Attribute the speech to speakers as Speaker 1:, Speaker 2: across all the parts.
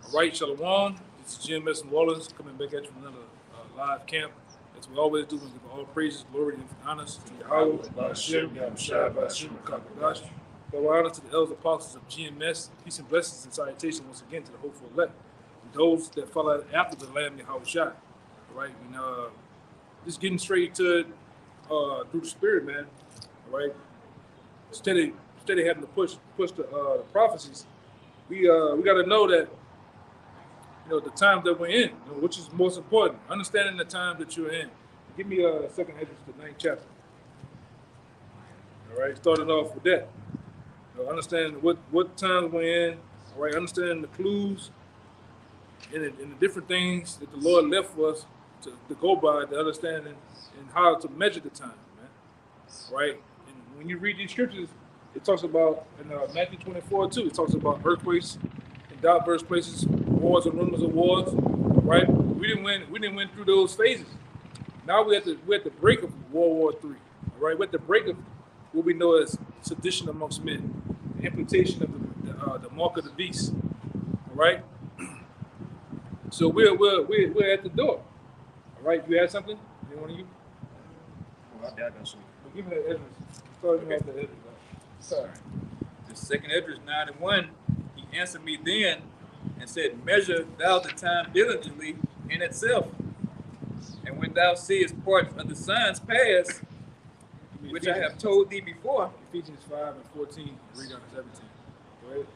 Speaker 1: All right, Shalom. This is Gms New Orleans coming back at you from another live camp. As we always do, we give all praises, glory, and honors to Yahweh, Hashem, Yahshua, Hashem, Kakadash. So honor to the elders apostles of GMS. Peace and blessings and salutation once again to the hopeful elect. And those that follow after the Lamb Yahweh Shai. All right, and just getting straight to it through the Spirit, man. All right, steady having to push the prophecies. We got to know that, the time that we're in, which is most important. Understanding the time that you're in. Give me a second Ezra, the 9th chapter. All right, starting off with that. Understanding what time we're in. All right, understanding the clues and the different things that the Lord left for us to go by, the understanding and how to measure the time, man. All right, and when you read these scriptures, it talks about in Matthew 24 too. It talks about earthquakes in diverse places, wars and rumors of wars. Right? We didn't win through those phases. Now we're at the break of World War III. All right, we're at the break of what we know as sedition amongst men, the implementation of the mark of the beast. All right. So we're at the door. All right. You had something? Anyone of you?
Speaker 2: Well, I got something.
Speaker 1: Well, give me the Edwards. Sorry, okay. The Edwards. Sorry.
Speaker 2: The second Edwards 9:1, he answered me then and said, "Measure thou the time diligently in itself. And when thou seest parts of the signs pass, which I have told thee before,"
Speaker 1: Ephesians 5:14, read on 17. Go ahead.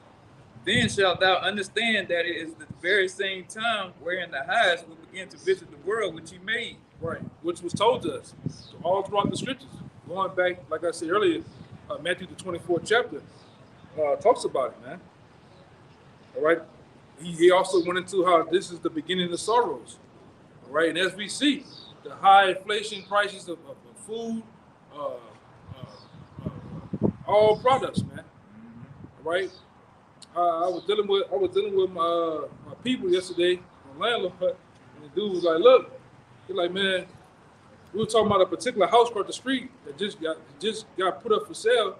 Speaker 2: "Then shalt thou understand that it is the very same time wherein the highest will begin to visit the world which he made."
Speaker 1: Right, which was told to us. So all throughout the scriptures. Going back, like I said earlier, Matthew the 24th chapter talks about it, man. All right. He also went into how this is the beginning of sorrows. All right, and as we see, the high inflation prices of food, all products, man. All right. I was dealing with my people yesterday, my landlord, and the dude was like, "Look," he's like, "Man, we were talking about a particular house across the street that just got put up for sale.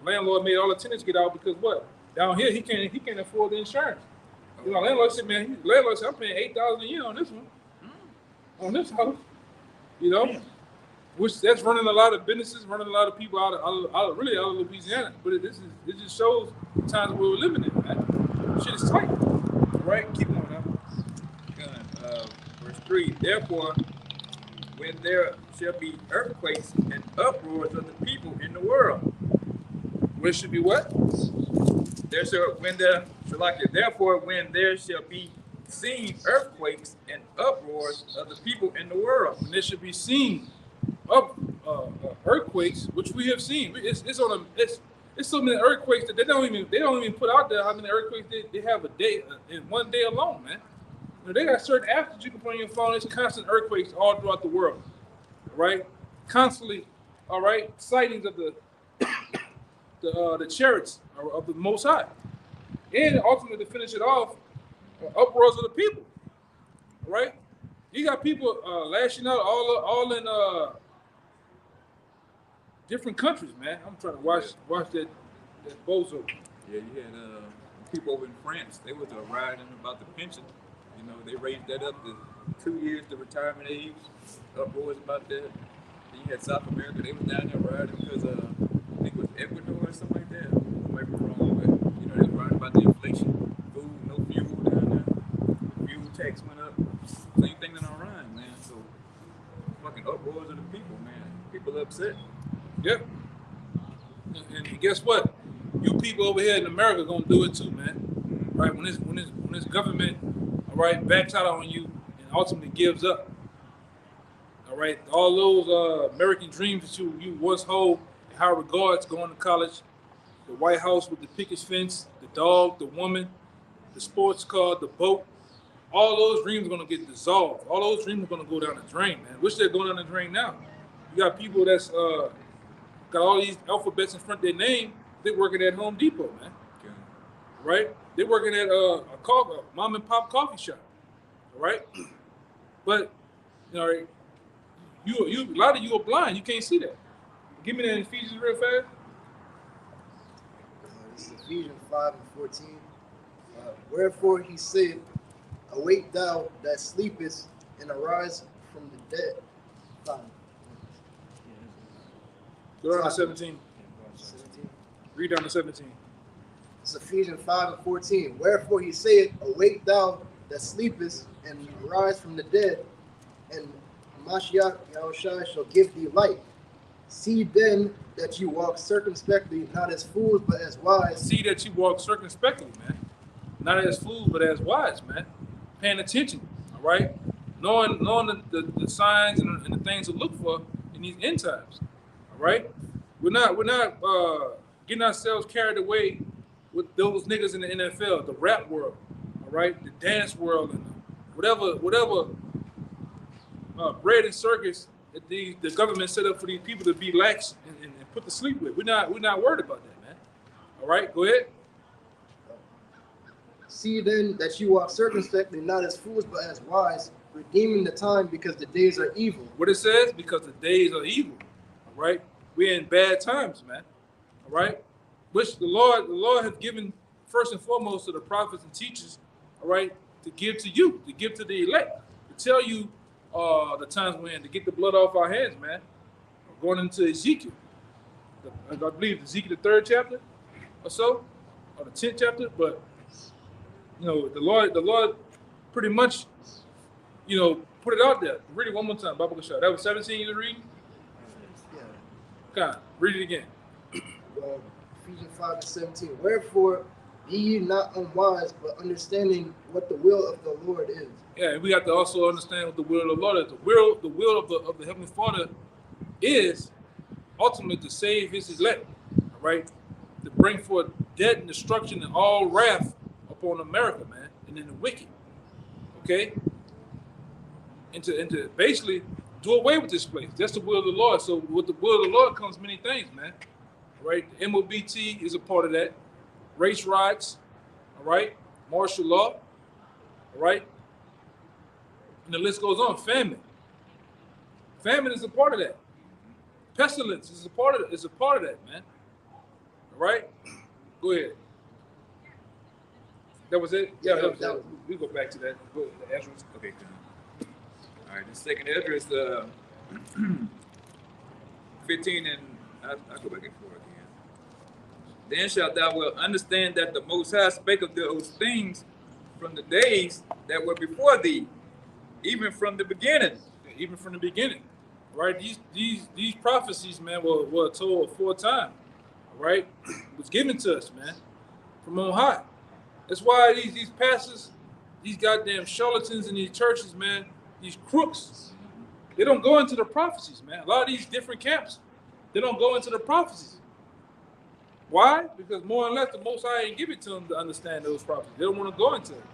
Speaker 1: The landlord made all the tenants get out because what? Down here he can't afford the insurance." Landlord said, "I'm paying $8,000 a year on this one, on this house, which that's running a lot of businesses, running a lot of people out of Louisiana. But it just shows the times we were living in, man. Shit is tight." All right, keep on now.
Speaker 2: Verse 3, "Therefore, when there shall be earthquakes and uproars of the people in the world."
Speaker 1: Where should be what?
Speaker 2: Therefore, when there shall be seen earthquakes and uproars of the people in the world.
Speaker 1: When there should be seen earthquakes, which we have seen. It's so many earthquakes that they don't even put out there how many earthquakes they have a day in one day alone, man. They got certain apps that you can put on your phone. It's constant earthquakes all throughout the world, all right? Constantly, all right, sightings of the chariots of the Most High, and ultimately to finish it off, uproars of the people. All right, you got people lashing out all in different countries, man. I'm trying to watch that bozo.
Speaker 2: Yeah, you had people over in France. They was rioting about the pension. They raised that up to 2 years, the retirement age. Uproars about that. Then you had South America. They was down there rioting because I think it was Ecuador or something like that. I might be wrong, but they was rioting about the inflation. Food, no fuel down there. Fuel tax went up. Same thing in Iran, man. So fucking uproars of the people, man. People upset.
Speaker 1: Yep. And guess what? You people over here in America gonna do it too, man. Right? When this government, all right, backs out on you and ultimately gives up. All right, all those American dreams that you once hold in high regards, going to college, the White House with the picket fence, the dog, the woman, the sports car, the boat, all those dreams are gonna get dissolved. All those dreams are gonna go down the drain, man. Which they're going down the drain now. You got people that's got all these alphabets in front of their name. They're working at Home Depot, man. Okay. Right? They're working at a mom and pop coffee shop. All right? But you a lot of you are blind. You can't see that. Give me that in Ephesians real fast.
Speaker 3: This is Ephesians 5:14. Wherefore he said, awake thou that sleepest, and arise from the dead.
Speaker 1: Go down to 17.
Speaker 3: 17.
Speaker 1: Read down to 17.
Speaker 3: It's Ephesians 5:14. Wherefore he said, awake thou that sleepest, and arise from the dead, and Mashiach Yahushua shall give thee light. See then that you walk circumspectly, not as fools, but as wise.
Speaker 1: See that you walk circumspectly, man. Not as fools, but as wise, man. Paying attention, all right? Knowing the signs and the things to look for in these end times, all right? We're not getting ourselves carried away with those niggas in the NFL, the rap world, all right? The dance world, and whatever bread and circus that the government set up for these people to be lax and put to sleep with. We're not worried about that, man. All right, go ahead.
Speaker 3: See then that you walk circumspectly, not as fools, but as wise, redeeming the time, because the days are evil.
Speaker 1: What it says, because the days are evil. All right, we're in bad times, man. All right, which the Lord has given first and foremost to the prophets and teachers. All right, to give to you, to give to the elect, to tell you the times we're in, to get the blood off our hands, man. Going into Ezekiel, I believe Ezekiel the 3rd chapter or so, or the 10th chapter, but you know, the Lord pretty much, you know, put it out there. Read it one more time, Bible Shah. That was 17 you read?
Speaker 3: Yeah.
Speaker 1: God, read it again.
Speaker 3: Ephesians 5:17. Wherefore be ye not unwise, but understanding what the will of the Lord is.
Speaker 1: Yeah, and we have to also understand what the will of the Lord is. The will of the Heavenly Father is ultimately to save his elect, all right? To bring forth death and destruction and all wrath upon America, man, and then the wicked, okay? And to basically do away with this place. That's the will of the Lord. So with the will of the Lord comes many things, man. All right? The MOBT is a part of that. Race riots, all right? Martial law, all right? And the list goes on. Famine. Famine is a part of that. Pestilence is a part of that, man. All right? Go ahead. That was it? Yeah, that was it. We go back to that. Go to the Ezra.
Speaker 2: Okay, good. All right, the second address, 15, and I'll go back and forth again. Then shalt thou well understand that the Most High spake of those things from the days that were before thee, even from the beginning.
Speaker 1: Even from the beginning, right? These prophecies, man, were told aforetime, right? It was given to us, man, from on high. That's why these pastors, these goddamn charlatans in these churches, man, these crooks, they don't go into the prophecies, man. A lot of these different camps, they don't go into the prophecies. Why? Because more or less the Most High ain't give it to them to understand those prophecies. They don't want to go into it,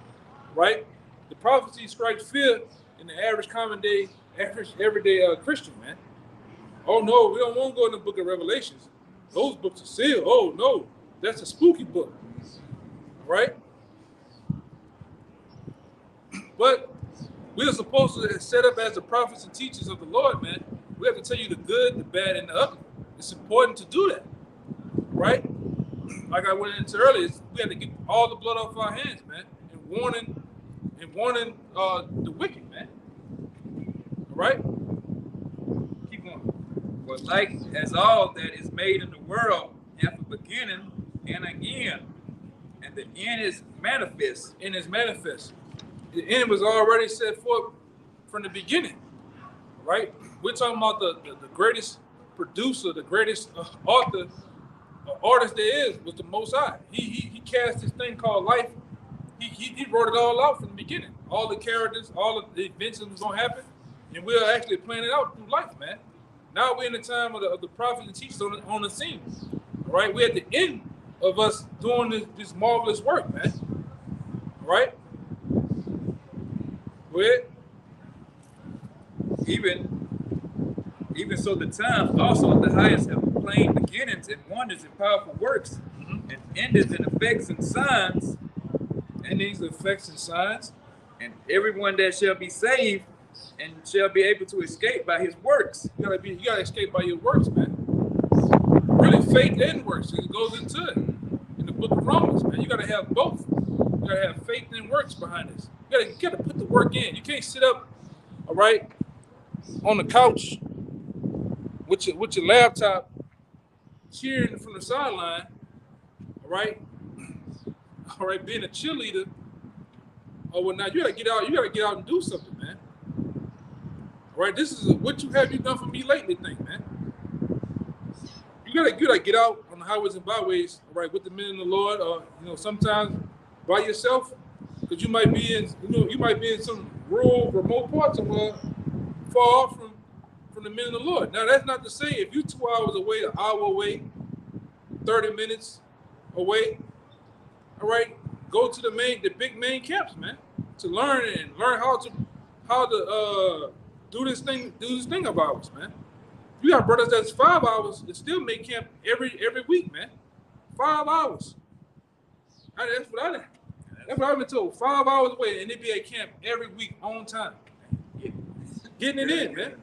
Speaker 1: right? The prophecy strikes fear in the average everyday Christian, man. Oh no, we don't want to go in the book of Revelations. Those books are sealed. Oh no, that's a spooky book, right? But we are supposed to set up as the prophets and teachers of the Lord, man. We have to tell you the good, the bad, and the ugly. It's important to do that, right? Like I went into earlier, we have to get all the blood off our hands, man, and warning the wicked, man. All right?
Speaker 2: Keep going. For like as all that is made in the world hath a beginning and an end, and the end is manifest.
Speaker 1: And is manifest. The end was already set forth from the beginning, right? We're talking about the greatest producer, the greatest author, artist there is, was the Most High. He cast this thing called life. He wrote it all out from the beginning. All the characters, all of the events that was gonna happen, and we're actually playing it out through life, man. Now we're in the time of the prophets and teachers on the scene. All right, we're at the end of us doing this marvelous work, man. All right? Go ahead.
Speaker 2: Even so the times also of the highest have plain beginnings and wonders and powerful works, and endings and effects and signs,
Speaker 1: And these effects and signs,
Speaker 2: and everyone that shall be saved and shall be able to escape by his works.
Speaker 1: you gotta escape by your works, man. Really, faith and works. It goes into it. And the book of Romans, man. You got to have both. You got to have faith and works behind this. You got to put the work in. You can't sit up, all right, on the couch with your laptop cheering from the sideline, all right, being a cheerleader or whatnot. You got to get out. You got to get out and do something, man. All right, this is what you done for me lately thing, man. You gotta get out on the highways and byways, all right, with the men of the Lord, or sometimes by yourself, because you might be in some rural, remote part somewhere, far off from the men of the Lord. Now that's not to say if you're 2 hours away, an hour away, 30 minutes away, all right, go to the big main camps, man, to learn how to do this thing of ours, man. You got brothers that's 5 hours that still make camp every week, man. 5 hours. That's what I've been told. 5 hours away, and they be at camp every week on time. Getting it in, man.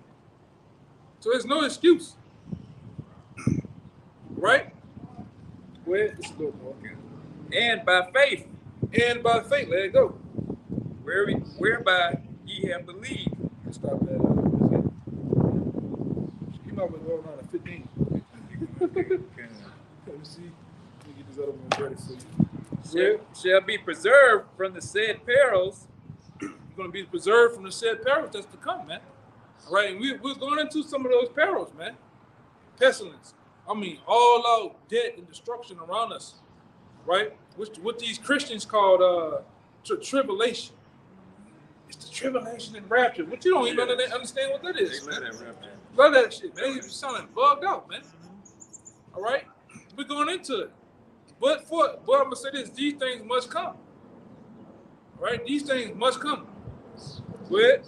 Speaker 1: So there's no excuse. Right? Go ahead. Let's go, more.
Speaker 2: And by faith.
Speaker 1: And by faith. Let it go.
Speaker 2: Whereby ye have believed.
Speaker 1: Let's stop that. You might be going on a 15. Let me see. Let me get this other one ready for you.
Speaker 2: Shall be preserved from the said perils.
Speaker 1: You're going to be preserved from the said perils that's to come, man. All right, and we're going into some of those perils, man. Pestilence. I mean, all out death and destruction around us, right? What these Christians called tribulation. It's the tribulation and rapture. What you don't even understand what that is, man. Love that shit, man. You're sounding bugged out, man. All right, we're going into it. But I'm gonna say this: these things must come. All right, these things must come. Go ahead.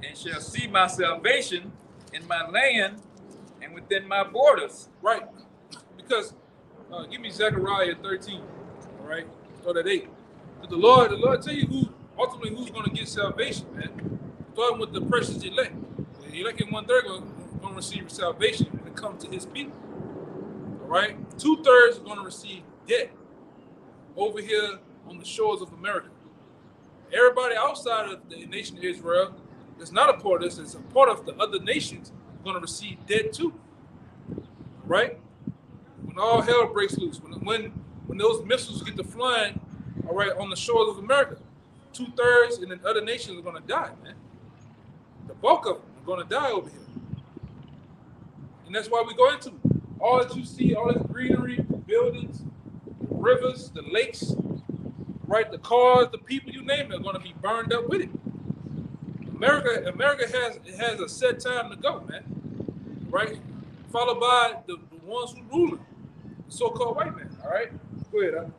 Speaker 2: And shall see my salvation in my land and within my borders.
Speaker 1: Right, because give me Zechariah 13. All right, start at 8. But the Lord tell you ultimately who's going to get salvation, man. Starting with the precious elect. The elect in 1/3 going to receive salvation when it comes to His people. All right, 2/3 are going to receive death over here on the shores of America. Everybody outside of the nation of Israel that's not a part of this, is a part of the other nations, going to receive death too. Right? When all hell breaks loose, when those missiles get to flying, all right, on the shores of America, 2/3 and the other nations are going to die, man. The bulk of them are going to die over here. And that's why we go into all that you see, all this greenery, the buildings, the rivers, the lakes, right? The cars, the people, you name it, are going to be burned up with it. America has a set time to go, man. Right? Followed by the ones who rule it, the so-called white man. All right? Go ahead, huh?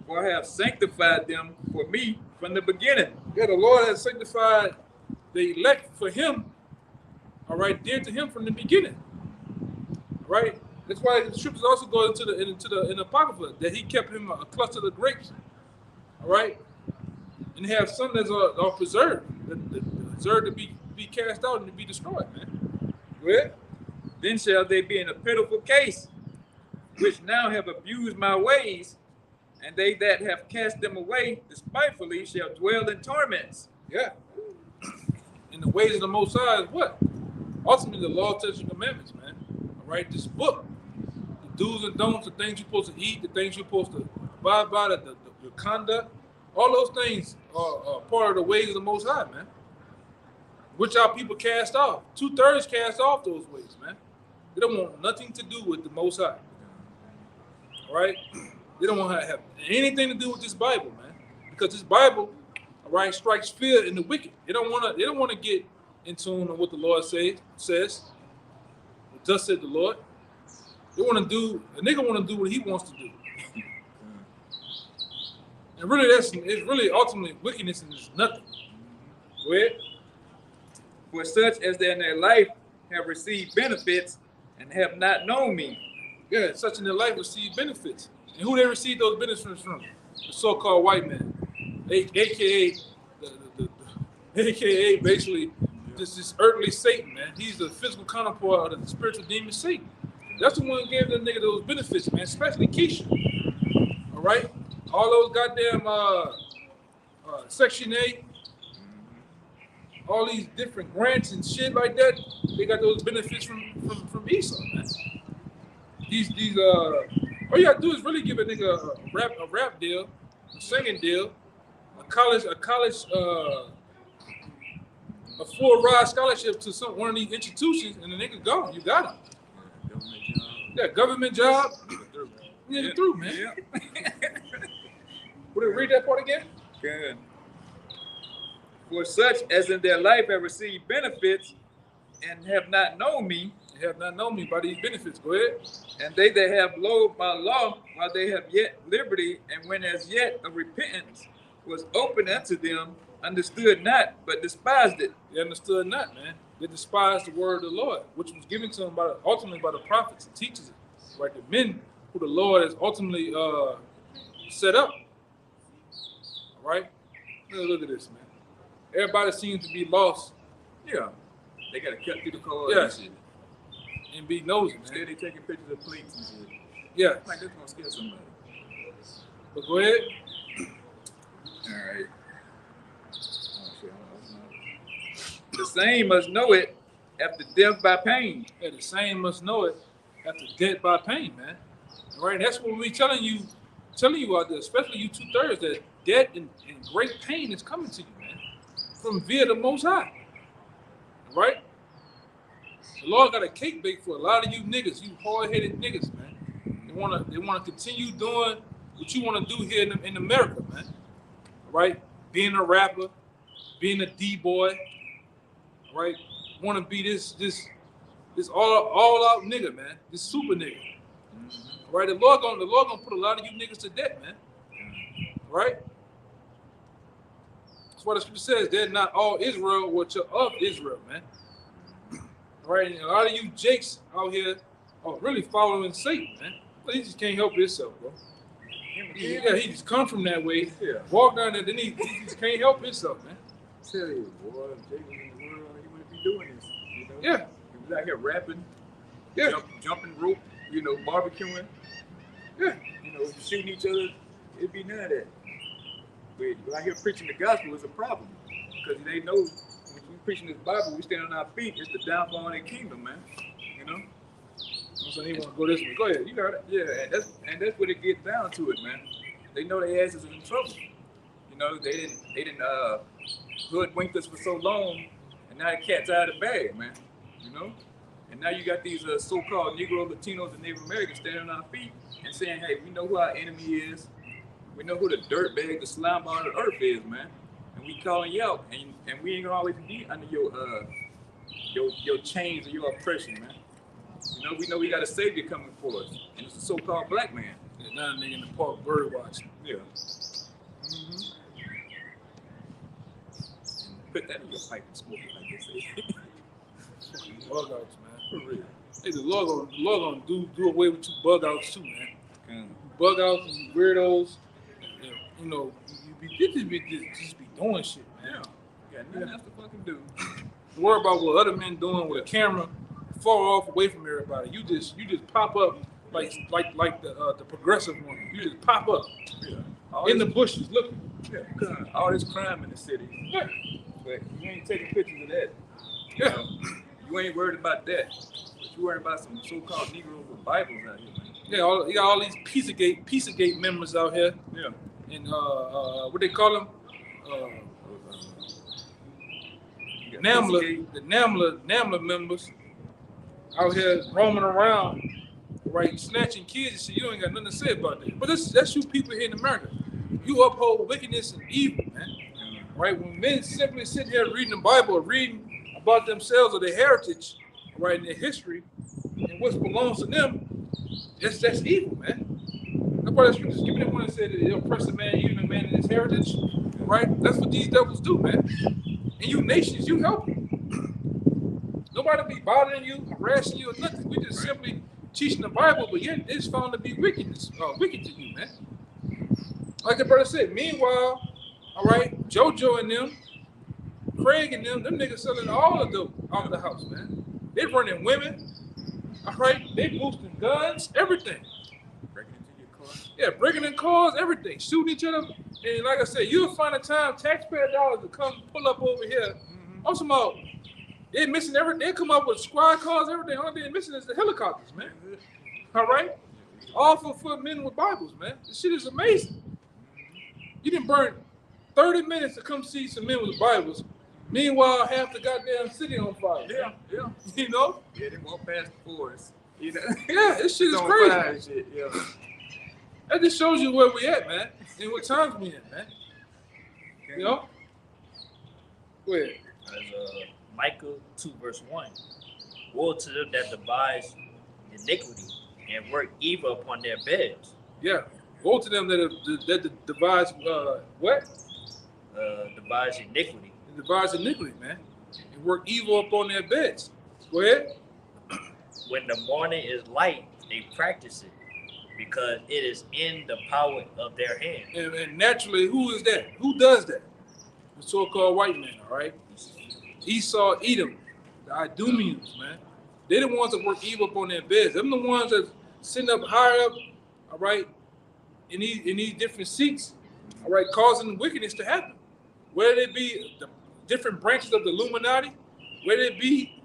Speaker 2: For I have sanctified them for me from the beginning.
Speaker 1: Yeah, the Lord has sanctified the elect for Him. All right, dear to Him from the beginning. All right, that's why the scriptures also go into the Apocrypha that He kept him a cluster of grapes. All right, and have some that are preserved, that deserve to be cast out and to be destroyed, man. Go ahead.
Speaker 2: Then shall they be in a pitiful case, which now have abused my ways, and they that have cast them away despitefully shall dwell in torments.
Speaker 1: Yeah. And the ways of the Most High is what? Ultimately, the law, statutes, and commandments, man. All right, this book, the do's and don'ts, the things you're supposed to eat, the things you're supposed to abide by, the conduct, all those things are part of the ways of the Most High, man. Which our people cast off. 2/3 cast off those ways, man. They don't want nothing to do with the Most High. All right? They don't want to have anything to do with this Bible, man. Because this Bible, all right, strikes fear in the wicked. They don't want to get in tune with what the Lord says. Thus said the Lord. A nigga want to do what he wants to do. And really, it's really ultimately wickedness and it's nothing. Go ahead.
Speaker 2: For such as in their life have received benefits and have not known me.
Speaker 1: Yeah, such in their life receive benefits. And who they receive those benefits from? The so-called white man. AKA basically this earthly Satan, man. He's the physical counterpart of the spiritual demon Satan. That's the one who gave that nigga those benefits, man, especially Keisha. right? All those goddamn Section 8, all these different grants and shit like that, they got those benefits from Esau, man. These all you gotta do is really give a nigga a rap deal, a singing deal, a full ride scholarship to one of these institutions, and the nigga gone. You got him. Yeah, government job. Nigga through, man.
Speaker 2: Yeah.
Speaker 1: Would it read that part again?
Speaker 2: Good. For such as in their life have received benefits and have not known me,
Speaker 1: They have not known me by these benefits. Go ahead.
Speaker 2: and they that have loathed my law while they have yet liberty, and when as yet a repentance was open unto them, understood not, but despised it.
Speaker 1: They understood not, man. They despised the word of the Lord, which was given to them ultimately by the prophets and teachers, right? The men who the Lord has ultimately set up. All right? Look at this, man. Everybody seems to be lost.
Speaker 2: Yeah. They got to cut through the cord
Speaker 1: Yeah.
Speaker 2: and shit.
Speaker 1: And be nosy,
Speaker 2: Instead,
Speaker 1: man.
Speaker 2: they taking pictures of plates and shit.
Speaker 1: Yeah.
Speaker 2: Like, this gonna scare somebody.
Speaker 1: But go ahead.
Speaker 2: All right. Oh, shit, the same must know it after death by pain.
Speaker 1: Yeah, the same must know it after death by pain, man. All right? That's what we telling you out there, especially you 2/3, that death and great pain is coming to you, man. From via the Most High. All right? The Lord got a cake bake for a lot of you niggas, you hard-headed niggas, man. They wanna continue doing what you wanna do here in America, man. All right? Being a rapper, being a D-boy, all right? Wanna be this all out nigga, man. This super nigga. All right? The Lord gonna put a lot of you niggas to death, man. All right? That's why the scripture says they're not all Israel, which are of Israel, man. All right, and a lot of you jakes out here are really following Satan, man. But he just can't help himself, bro. Yeah, he just come from that way,
Speaker 2: Yeah.
Speaker 1: walk down there, then he just can't help himself, man.
Speaker 2: Tell you, boy, Jake in the world, he wouldn't be doing this. You know?
Speaker 1: Yeah,
Speaker 2: He was out here rapping,
Speaker 1: yeah,
Speaker 2: jumping rope, barbecuing,
Speaker 1: yeah.
Speaker 2: Shooting each other. It'd be none of that. But out here preaching the gospel is a problem. Because they know when we preaching this Bible, we stand on our feet, it's the downfall of their kingdom, man. You know?
Speaker 1: So he want to go this way. Go ahead, you got it.
Speaker 2: Yeah, and that's what it gets down to it, man. They know their asses is in trouble. They didn't hoodwinked us for so long, and now the cat's out of the bag, man. And now you got these so-called Negro, Latinos, and Native Americans standing on our feet and saying, "Hey, we know who our enemy is. We know who the dirtbag, the slime ball of the earth is, man. And we calling you out, and we ain't gonna always be under your chains or your oppression, man. We know we got a savior coming for us, and it's a so-called black man.
Speaker 1: Yeah, now a nigga in the park bird watching.
Speaker 2: Yeah. Put that in your pipe and smoke it like they say.
Speaker 1: Bug outs, man.
Speaker 2: For real.
Speaker 1: Hey, the Lord gonna do away with you bug outs too, man.
Speaker 2: Mm.
Speaker 1: Bug outs and weirdos. You just be doing shit, man.
Speaker 2: Yeah. Got nothing else to fucking do.
Speaker 1: Don't worry about what other men doing with a camera far off away from everybody. You just pop up like the progressive one. You just pop up
Speaker 2: Yeah.
Speaker 1: in the bushes looking.
Speaker 2: Yeah. All this crime in the city.
Speaker 1: Yeah.
Speaker 2: But you ain't taking pictures of that.
Speaker 1: Yeah.
Speaker 2: You ain't worried about that. But you worried about some so-called Negroes with Bibles out here, man.
Speaker 1: Yeah, you got all these Pizzagate members out here.
Speaker 2: Yeah.
Speaker 1: And what they call them? The NAMLA members out here roaming around, right, snatching kids and shit. You ain't got nothing to say about that. But that's you people here in America. You uphold wickedness and evil, man. Right? When men simply sit here reading the Bible, reading about themselves or their heritage, right, and their history, and what belongs to them, that's evil, man. That's why the scriptures giving it when it said that they'll oppress a man, even a man in his heritage, right? That's what these devils do, man. And you nations, you help them. Nobody be bothering you, harassing you, or nothing. We just simply teaching the Bible, but yet it's found to be wicked to you, man. Like the brother said, meanwhile, all right, JoJo and them, Craig and them niggas selling all the dope out of the house, man. They running women, all right? They boosting guns, everything.
Speaker 2: Breaking into your car.
Speaker 1: Yeah, breaking in cars, everything, shooting each other. And like I said, you'll find a time taxpayer dollars to come pull up over here. I'm talking about they missing everything. They come up with squad cars, everything. Only thing missing is the helicopters, man. All right? All for men with Bibles, man. This shit is amazing. You didn't burn 30 minutes to come see some men with Bibles. Meanwhile, half the goddamn city on fire.
Speaker 2: Yeah, yeah.
Speaker 1: You know?
Speaker 2: Yeah, they walk past the forest. You know?
Speaker 1: Yeah, this shit is
Speaker 2: on
Speaker 1: crazy.
Speaker 2: fire and shit, yeah.
Speaker 1: That just shows you where we at, man. And what times we in, man. You know? Go ahead.
Speaker 4: Micah 2 verse 1. Woe to them that devise iniquity and work evil upon their beds.
Speaker 1: Yeah. Woe to them that devise what?
Speaker 4: Devise iniquity.
Speaker 1: Devise iniquity, man. And work evil upon their beds. Go ahead.
Speaker 4: When the morning is light, they practice it, because it is in the power of their hand.
Speaker 1: And naturally, who is that? Who does that? The so-called white man, all right? Esau, Edom, the Idumeans, man. They're the ones that work evil upon their beds. Them the ones that sitting up higher up, all right, in these different seats, all right, causing wickedness to happen. Whether it be the different branches of the Illuminati, whether it be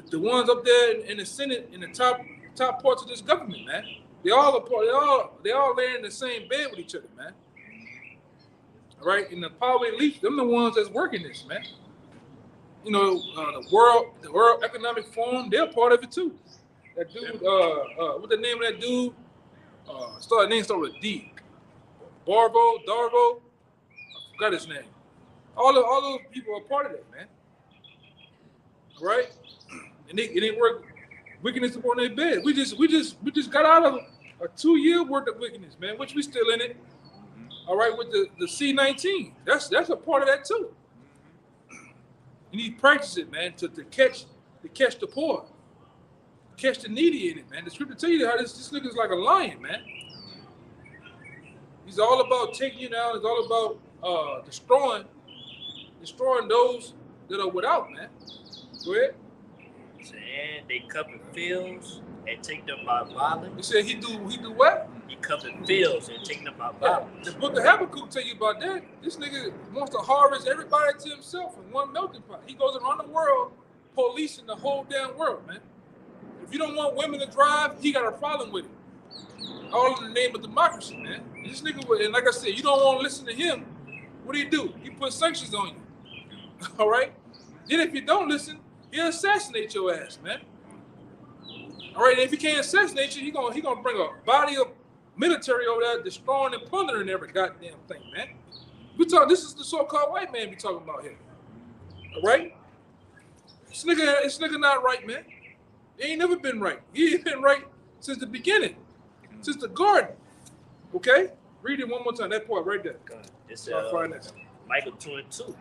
Speaker 1: the ones up there in the Senate, in the top parts of this government, man. They all laying in the same bed with each other, man. All right, and the power elite, them the ones that's working this, man. You know, the World Economic Forum, they're part of it too. That dude, what's the name of that dude? Name start with D. Darvo. I forgot his name. All those people are part of that, man. All right, and they work wickedness upon their bed. We just got out of a 2-year worth of wickedness, man, which we still in it. All right, with the C-19, that's a part of that too. You need to practice it, man, to catch the poor, catch the needy in it, man. The scripture tell you how this nigga's like a lion, man. He's all about taking you down. It's all about destroying those that are without, man. Go ahead.
Speaker 4: And they cover fields and take them by violence.
Speaker 1: He said he do what?
Speaker 4: He covered fields and take them by violence.
Speaker 1: The book of Habakkuk tell you about that. This nigga wants to harvest everybody to himself in one melting pot. He goes around the world policing the whole damn world, man. If you don't want women to drive, he got a problem with it. All in the name of democracy, man. This nigga, and like I said, you don't want to listen to him. What do? He put sanctions on you. All right? Then if you don't listen, he'll assassinate your ass, man. All right, and if he can't assassinate you, he gonna bring a body of military over there, destroying and plundering every goddamn thing, man. This is the so-called white man we talking about here. All right? This nigga not right, man. He ain't never been right. He ain't been right since the beginning, since the garden. Okay? Read it one more time. That part right there.
Speaker 4: It's Micah 2 and 2.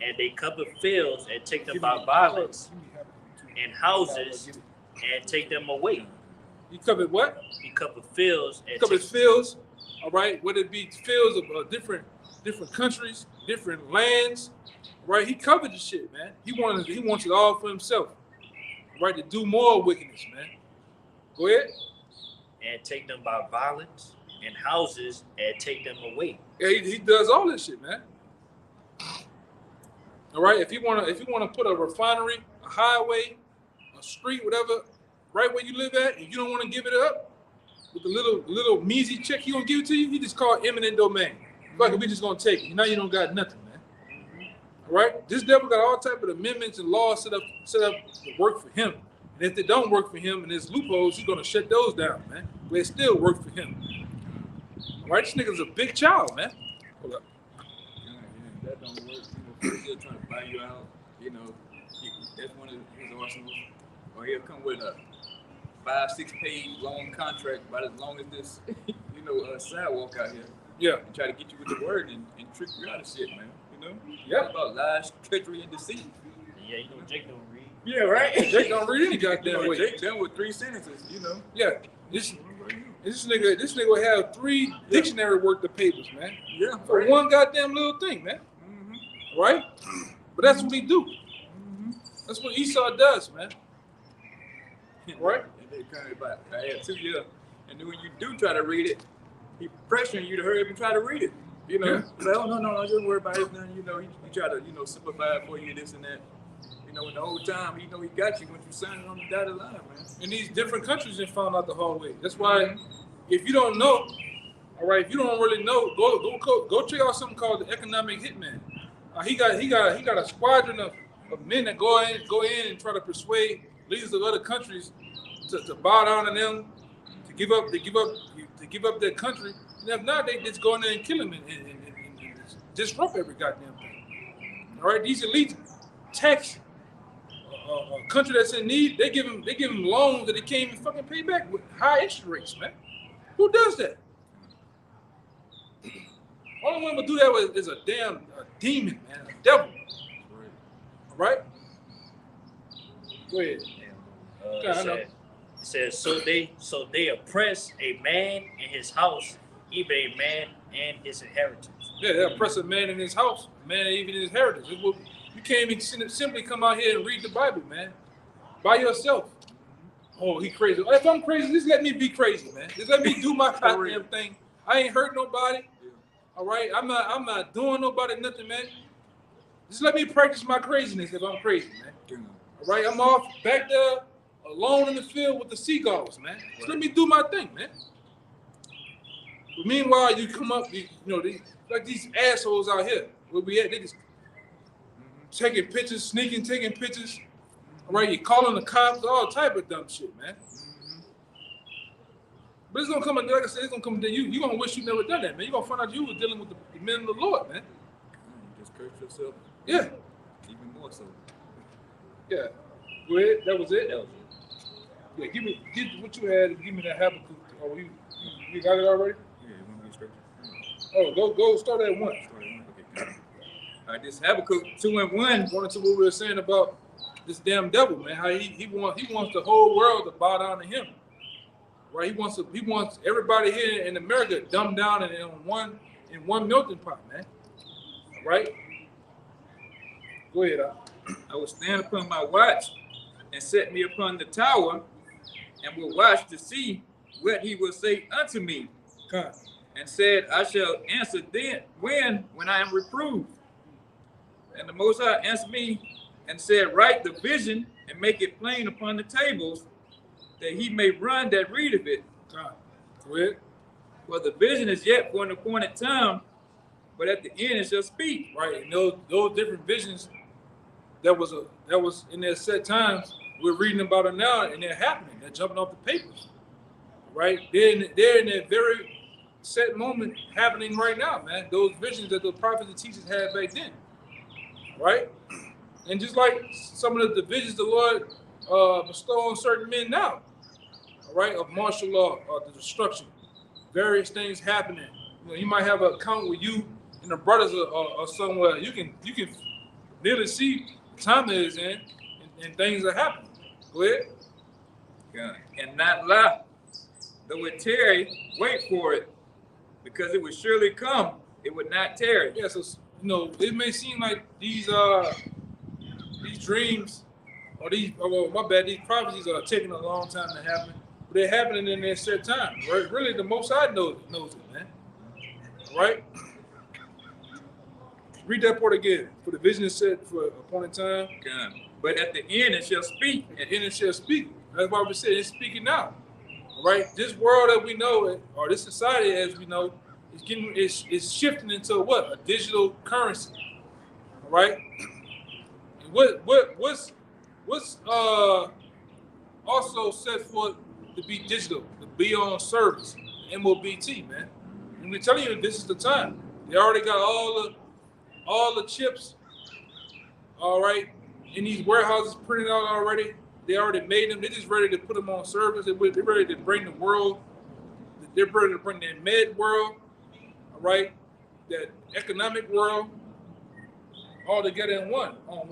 Speaker 4: And they cover fields and take them by violence, and houses and take them away.
Speaker 1: He covered what?
Speaker 4: He covered fields.
Speaker 1: And covered fields, all right? Whether it be fields of different countries, different lands, right? He covered the shit, man. He wants it all for himself, right? To do more wickedness, man. Go ahead.
Speaker 4: And take them by violence, and houses and take them away.
Speaker 1: Yeah, he does all this shit, man. All right, if you wanna put a refinery, a highway, a street, whatever, right where you live at, and you don't want to give it up with the little measly check he gonna give it to you, he just call it eminent domain. Fuck, we just gonna take it. Now you don't got nothing, man. All right, this devil got all type of amendments and laws set up to work for him. And if they don't work for him and there's loopholes, he's gonna shut those down, man. But it still work for him. All right, this nigga's a big child, man. Hold up.
Speaker 2: Yeah, that don't work. He's still trying to buy you out. You know, that's one of his arsenals. Or he'll come with a 5-6 page long contract about as long as this, sidewalk out here.
Speaker 1: Yeah.
Speaker 2: And try to get you with the word and trick you out of shit, man. You know?
Speaker 1: Yeah.
Speaker 2: It's about lies, treachery, and deceit.
Speaker 4: Yeah, Jake don't read.
Speaker 2: Yeah, right?
Speaker 1: Jake don't read any goddamn way.
Speaker 2: Jake done with 3 sentences,
Speaker 1: Yeah. This nigga will have 3 dictionary worth of papers, man.
Speaker 2: Yeah.
Speaker 1: For one goddamn little thing, man. Mm-hmm. Right? But that's what he do. Mm-hmm. That's what Esau does, man. Right?
Speaker 2: And they kind of about, I had 2 years. And then when you do try to read it, he pressuring you to hurry up and try to read it. You know,
Speaker 1: Yeah.
Speaker 2: like, oh no, don't worry about it. You know, he try to simplify it for you, this and that. You know, in the whole time, he got you when you signed it on the dotted line, man.
Speaker 1: In these different countries, they found out the hard way. That's why, if you don't know, all right, if you don't really know, go check out something called the Economic Hitman. He got a squadron of men that go in and try to persuade leaders of other countries to bow down to them, to give up their country. And if not, they just go in there and kill them and disrupt every goddamn thing. All right, these elites tax a country that's in need. They give them loans that they can't even fucking pay back with high interest rates, man. Who does that? Only one would do that is a demon, man, a devil. All right? Go ahead.
Speaker 4: It says, so they oppress a man in his house, even a man and his inheritance.
Speaker 1: Yeah, they oppress a man in his house, a man even in his inheritance. You can't even simply come out here and read the Bible, man, by yourself. Oh, he crazy. If I'm crazy, just let me be crazy, man. Just let me do my goddamn thing. I ain't hurt nobody. All right, I'm not doing nobody nothing, man. Just let me practice my craziness if I'm crazy, man. All right, I'm off back there alone in the field with the seagulls, man. Just let me do my thing, man. But meanwhile, you come up, these assholes out here where we at, they just taking pictures, taking pictures. All right, you calling the cops, all type of dumb shit, man. But it's gonna come, like I said, it's gonna come to you. You're gonna wish you never done that, man. You're gonna find out you was dealing with the men of the Lord, man.
Speaker 2: You just curse yourself.
Speaker 1: Yeah.
Speaker 2: Even more so.
Speaker 1: Yeah. Go ahead. That was it.
Speaker 4: That was it.
Speaker 1: Yeah. Give what you had. Give me that Habakkuk. Oh, you got it already?
Speaker 2: Yeah, you want me to stretch it?
Speaker 1: Oh, go start at 1.
Speaker 2: Okay. All right, this Habakkuk 2:1.
Speaker 1: Going into what we were saying about this damn devil, man. How he wants the whole world to bow down to him. Right? He wants everybody here in America dumbed down and in one melting pot, man. All right? Go ahead,
Speaker 2: I will stand upon my watch and set me upon the tower and will watch to see what he will say unto me.
Speaker 1: Come.
Speaker 2: And said, I shall answer then when I am reproved. And the Most High answered me and said, write the vision and make it plain upon the tables, that he may run that readeth it.
Speaker 1: Come. Go ahead.
Speaker 2: For the vision is yet for an appointed time, but at the end it shall speak.
Speaker 1: Right, and those different visions that was in their set times, we're reading about them now, and they're happening. They're jumping off the papers. Right, they're in that very set moment happening right now, man. Those visions that the prophets and teachers had back then. Right, and just like some of the visions the Lord bestow on certain men now. All right, of martial law, the destruction, various things happening. You might have an account with you and the brothers or somewhere. You can really see the time that is in and things are happening. Go ahead.
Speaker 2: God. And not lie, though it tarry, wait for it, because it would surely come. It would not tarry.
Speaker 1: Yeah, so it may seem like these dreams or these prophecies are taking a long time to happen, but they're happening in their set time. Right? Really, the Most High knows it, man. Right? Read that part again. For the vision is set for appointed time.
Speaker 2: God. But at the end it shall speak.
Speaker 1: At the end it shall speak. That's why we said it's speaking now. All right? This world that we know, or this society as we know, is shifting into what? A digital currency. All right? And what's also set for to be digital, to be on service, MOBT, man. And we're telling you this is the time. They already got all the chips, all right, in these warehouses printed out already. They already made them. They're just ready to put them on service. They're ready to bring the world. They're ready to bring that med world, all right, that economic world, all together in one, on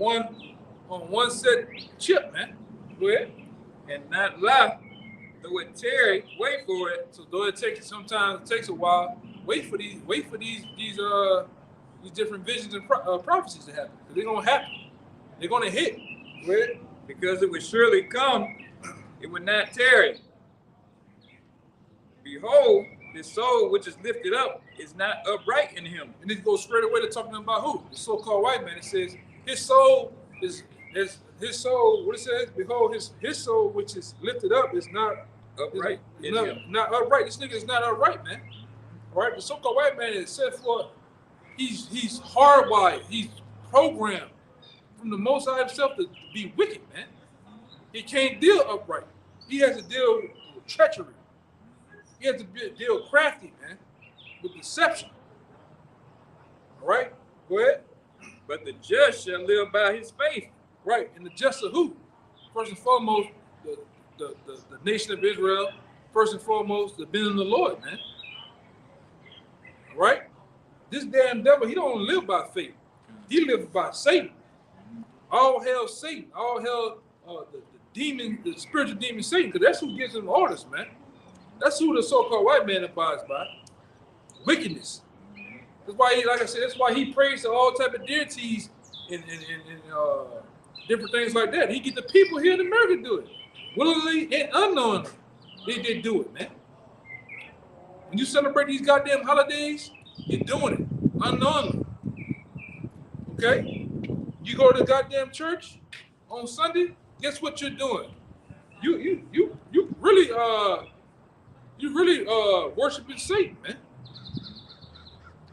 Speaker 1: one set chip, man. Go ahead.
Speaker 2: And not lie, though it tarry, wait for it.
Speaker 1: So though sometimes it takes a while, wait for these different visions and prophecies to happen. Because they're gonna happen. They're gonna hit. Go ahead.
Speaker 2: Because it would surely come, it would not tarry. Behold, his soul, which is lifted up, is not upright in him.
Speaker 1: And it goes straight away to talking about who? The so-called white man. It says his soul is his soul. What it says? Behold, his soul, which is lifted up, is not
Speaker 2: Upright in him.
Speaker 1: not upright. This nigga is not upright, man. All right, the so-called white man is set for. He's hardwired. He's programmed from the Most High himself to be wicked, man. He can't deal upright. He has to deal with treachery. He has to deal crafty, man, with deception. All right, go ahead.
Speaker 2: But the just shall live by his faith.
Speaker 1: Right, and the just of who? First and foremost, the nation of Israel. First and foremost, the men of the Lord, man. All right? This damn devil, he don't live by faith. He lives by Satan. All hell Satan. All hell the demon, the spiritual demon Satan, because that's who gives him orders, man. That's who the so-called white man abides by. Wickedness. That's why he, like I said, that's why he prays to all type of deities and different things like that. He get the people here in America to do it. Willingly and unknowingly. They do it, man. When you celebrate these goddamn holidays, you're doing it unknowingly. Okay? You go to the goddamn church on Sunday, guess what you're doing? You really worshiping Satan, man.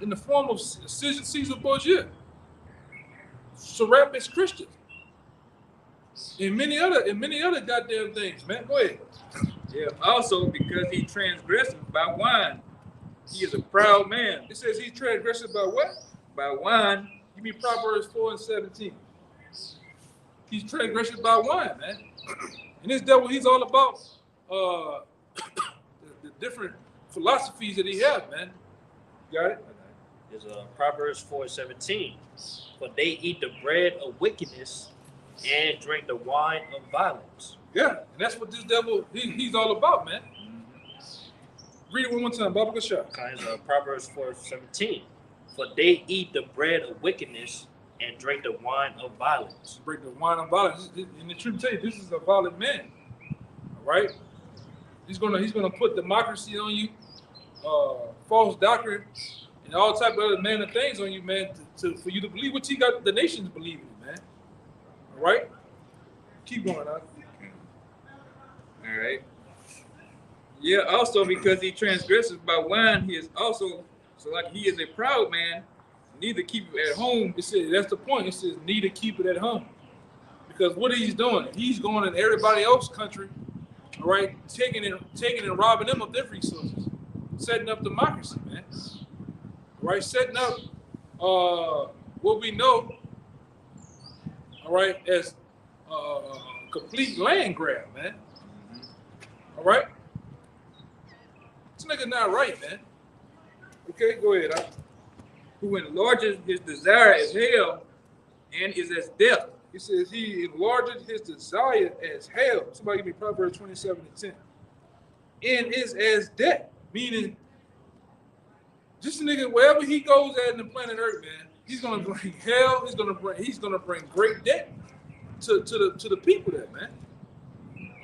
Speaker 1: In the form of Caesar Borgia, Serapis Christians, and many other goddamn things, man. Go ahead.
Speaker 2: Yeah. Also, because he transgressed by wine, he is a proud man.
Speaker 1: It says he transgressed by what?
Speaker 2: By wine.
Speaker 1: Give me Proverbs 4:17. He's transgressed by wine, man. And this devil, he's all about the different philosophies that he has, man. Got it?
Speaker 4: Is Proverbs 4:17. For they eat the bread of wickedness and drink the wine of violence.
Speaker 1: Yeah, and that's what this devil, he's all about, man. Read it one more time, Baba Gasha.
Speaker 4: Proverbs 4:17. For they eat the bread of wickedness and drink the wine of violence.
Speaker 1: Drink the wine of violence. And the truth tell you, this is a violent man. All right? He's gonna put democracy on you, false doctrine, and all type of other manner of things on you, man, for you to believe what you got the nations believing in, man. All right? Keep going, huh?
Speaker 2: All right. Yeah, also because he transgresses by wine, he is also, so like he is a proud man, neither keep it at home.
Speaker 1: It says, that's the point. It says, neither keep it at home. Because what he's doing, he's going in everybody else's country, all right, taking and robbing them of their resources, setting up democracy, man. All right, setting up what we know, all right, as complete land grab, man. All right? This nigga not right, man. Okay, go ahead.
Speaker 2: Who enlarges his desire as hell and is as death.
Speaker 1: He says he enlarges his desire as hell. Somebody give me Proverbs 27:10. And is as death. Meaning, just a nigga, wherever he goes at in the planet Earth, man, he's gonna bring hell, he's gonna bring great debt to the people there, man.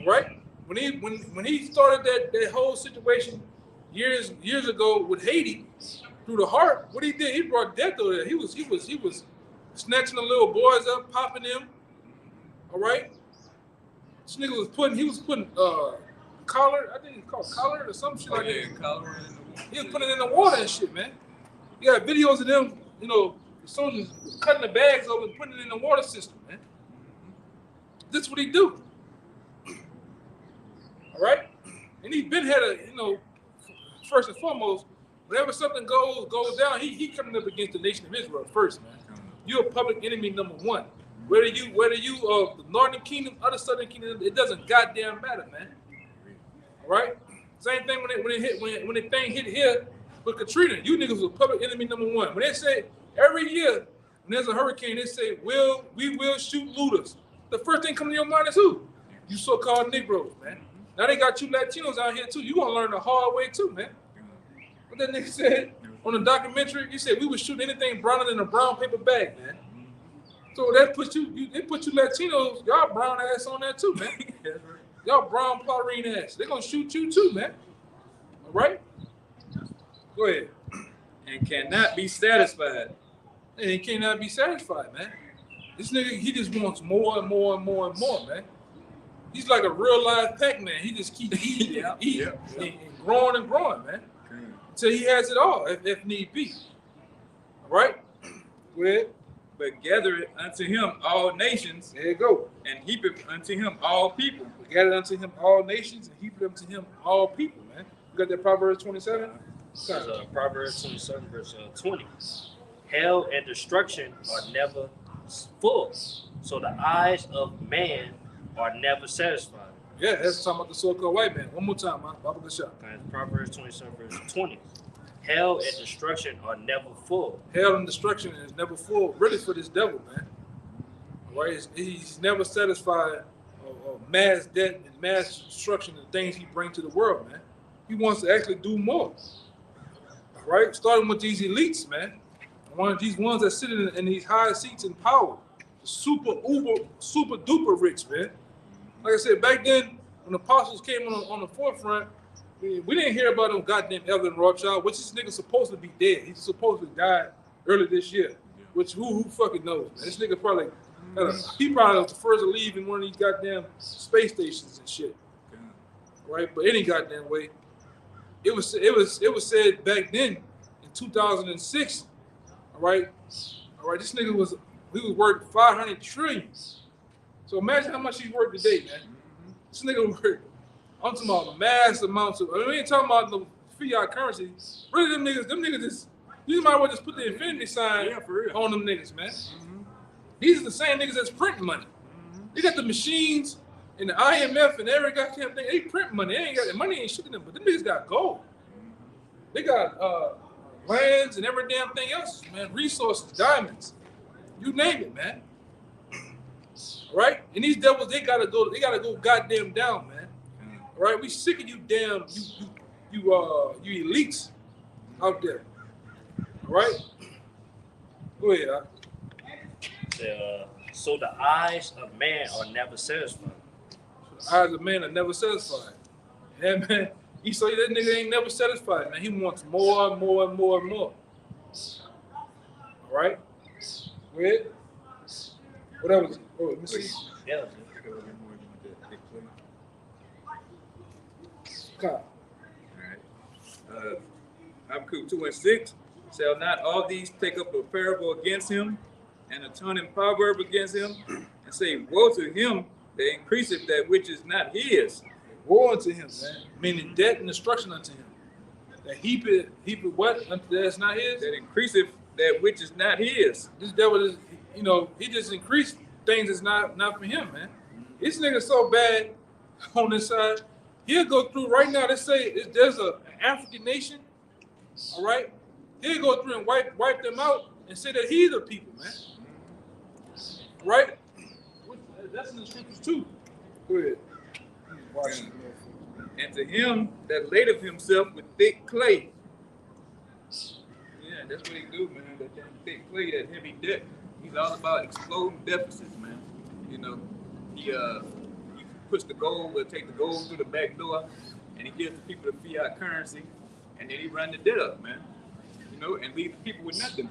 Speaker 1: Right? When he started that whole situation years ago with Haiti through the heart, what he did, he brought death over there. He was snatching the little boys up, popping them. All right. This nigga was putting collar, I think it's called collar or some shit like that. He was putting it in the water and shit, man. You got videos of them, the soldiers cutting the bags over and putting it in the water system, man. This is what he do. All right? And he's been had first and foremost, whenever something goes down, he coming up against the nation of Israel first, man. You're a public enemy number one. Whether you the northern kingdom, other southern kingdom, it doesn't goddamn matter, man. All right? Same thing when the thing hit here with Katrina. You niggas was public enemy number one. When they say every year when there's a hurricane, they say we will shoot looters. The first thing coming to your mind is who? You so-called Negroes, man. Now they got you Latinos out here too. You gonna learn the hard way too, man. What that nigga said on the documentary, he said we would shoot anything browner than a brown paper bag, man. So that puts they put you Latinos, y'all brown ass on there too, man. Y'all brown potterine ass. They're gonna shoot you too, man. All right? Go ahead.
Speaker 2: and cannot be satisfied.
Speaker 1: And he cannot be satisfied, man. This nigga, he just wants more and more and more and more, man. He's like a real live Pac-Man. He just keeps eating and eating and growing, man. Until he has it all, if need be. All right? Go ahead.
Speaker 2: But gather it unto him all nations,
Speaker 1: There you go.
Speaker 2: and heap it unto him all people.
Speaker 1: We gathered unto him all nations and heaped unto him all people, man. You got that Proverbs 27?
Speaker 4: This is Proverbs 27, verse 20. Hell and destruction are never full, so the eyes of man are never satisfied.
Speaker 1: Yeah, that's talking about the so-called white man. One more time, man. Baba the shot.
Speaker 4: Okay, Proverbs 27, verse 20. Hell and destruction are never full.
Speaker 1: Hell and destruction is never full, really, for this devil, man. All right? He's never satisfied of mass death and mass destruction and things he brings to the world, man. He wants to actually do more. All right? Starting with these elites, man. One of these ones that sit in these high seats in power. Super duper rich, man. Like I said, back then, when the apostles came on the forefront, we didn't hear about them goddamn Evelyn Rothschild, which this nigga supposed to be dead. He's supposed to die early this year. Which who fucking knows, man? This nigga probably he probably was the first to leave in one of these goddamn space stations and shit. Right? But any goddamn way, it was said back then in 2006. All right, this nigga was worth 500 trillion. So imagine how much he's worth today, man. This nigga worth. I'm talking about mass amounts of. We ain't talking about the fiat currency. Really, them niggas just. You might well just put the infinity sign on them niggas, man. These are the same niggas that's printing money. They got the machines and the IMF and every goddamn thing. They print money. They ain't got money. Ain't shit in them, but them niggas got gold. They got lands and every damn thing else, man. Resources, diamonds, you name it, man. Right? And these devils, they gotta go goddamn down, man. Right? We sick of you damn you elites out there. All right? Go ahead.
Speaker 4: So the eyes of man are never satisfied.
Speaker 1: So the eyes of man are never satisfied. Yeah, man. He say that nigga ain't never satisfied, man. He wants more and more and more and more. All right? Go ahead. What else? Oh, let me see.
Speaker 4: Yeah.
Speaker 1: God.
Speaker 2: Alright. Habakkuk 2:6. Shall not all these take up a parable against him, and a turning proverb against him, and say, woe to him that increaseth that which is not his.
Speaker 1: Woe unto him, man. Meaning death and destruction unto him. That heap it what? That's not his?
Speaker 2: That increaseth that which is not his.
Speaker 1: This devil is, he just increased things that's not for him, man. This nigga so bad on this side. He'll go through right now. Let's say there's an African nation, all right? He'll go through and wipe them out and say that he's the people, man. Right? That's in the scriptures too. Go ahead.
Speaker 2: And to him that ladeth himself with thick clay. Yeah, that's what he do, man. That damn thick clay, that heavy debt. He's all about exploding deficits, man. He puts the gold, take the gold through the back door, and he gives the people the fiat currency, and then he run the debt up, man. And leave the people with nothing.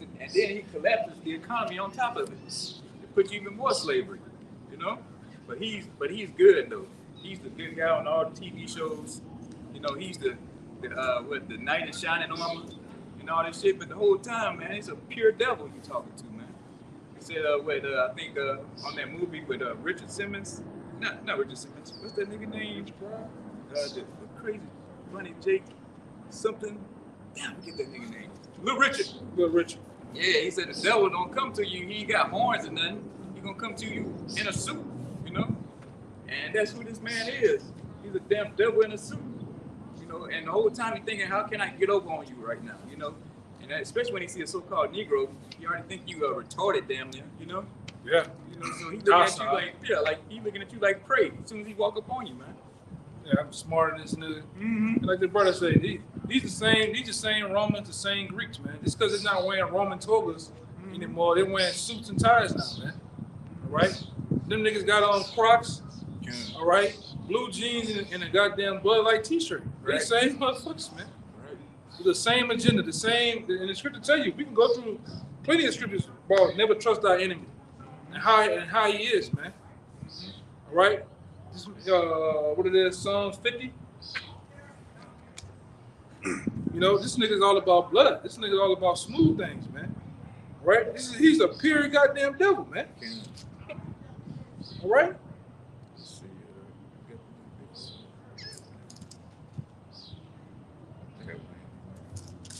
Speaker 2: And then he collapses the economy on top of it. To put you even more slavery, But he's good though. He's the good guy on all the TV shows. He's the knight in shining armor and all that shit. But the whole time, man, he's a pure devil you talking to, man. He said, I think on that movie with Richard Simmons, not Richard Simmons. What's that nigga name? The crazy funny Jake something. Damn, forget that nigga name. Little Richard. Yeah, he said the devil don't come to you. He ain't got horns or nothing. He gonna come to you in a suit, And that's who this man is. He's a damn devil in a suit, And the whole time he's thinking, how can I get over on you right now, And especially when he see a so-called Negro, he already think you are retarded, damn near,
Speaker 1: Yeah.
Speaker 2: So he looking at you like he looking at you like prey as soon as he walk up on you, man.
Speaker 1: Yeah, I'm smarter than this nigga. Mm-hmm. Like the brother said, these the same Romans, the same Greeks, man. Just because they're not wearing Roman togas anymore, they're wearing suits and ties now, man. All right? Them niggas got on Crocs, all right? Blue jeans and a goddamn Bud Light t-shirt. Right. They same motherfuckers, man.
Speaker 2: Right.
Speaker 1: with the same agenda, the same. And the scripture tell you, we can go through plenty of scriptures about never trust our enemy and how he is, man. All right. This, what it is, Psalms 50. You know, this nigga's all about blood. This nigga's all about smooth things, man. Right? He's a pure goddamn devil, man. All right?
Speaker 2: Let's see.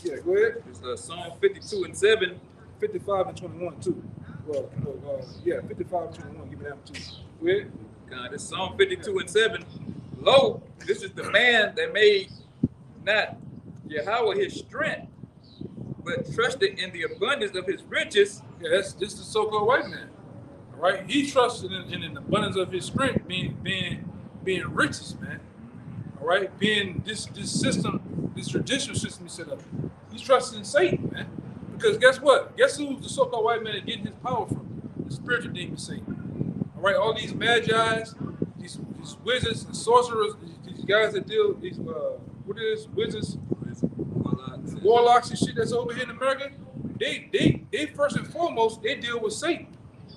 Speaker 1: Yeah, go ahead.
Speaker 2: It's Psalm 52 and 7.
Speaker 1: 55 and 21 too. Well, yeah, 55 and 21. Give me that one too. Go ahead.
Speaker 2: God, it's Psalm 52 and 7. Lo, this is the man that made not Yahweh his strength, but trusted in the abundance of his riches.
Speaker 1: Yeah, this is the so-called white man. All right, he trusted in the abundance of his strength, being riches, man. All right, being this system, this traditional system he set up. He's trusting in Satan, man. Because guess what? Guess who the so-called white man is getting his power from? The spiritual demon Satan. All right, all these magi's, these wizards and sorcerers, these guys that deal with these what is wizards, warlocks and shit that's over here in America. They first and foremost they deal with Satan.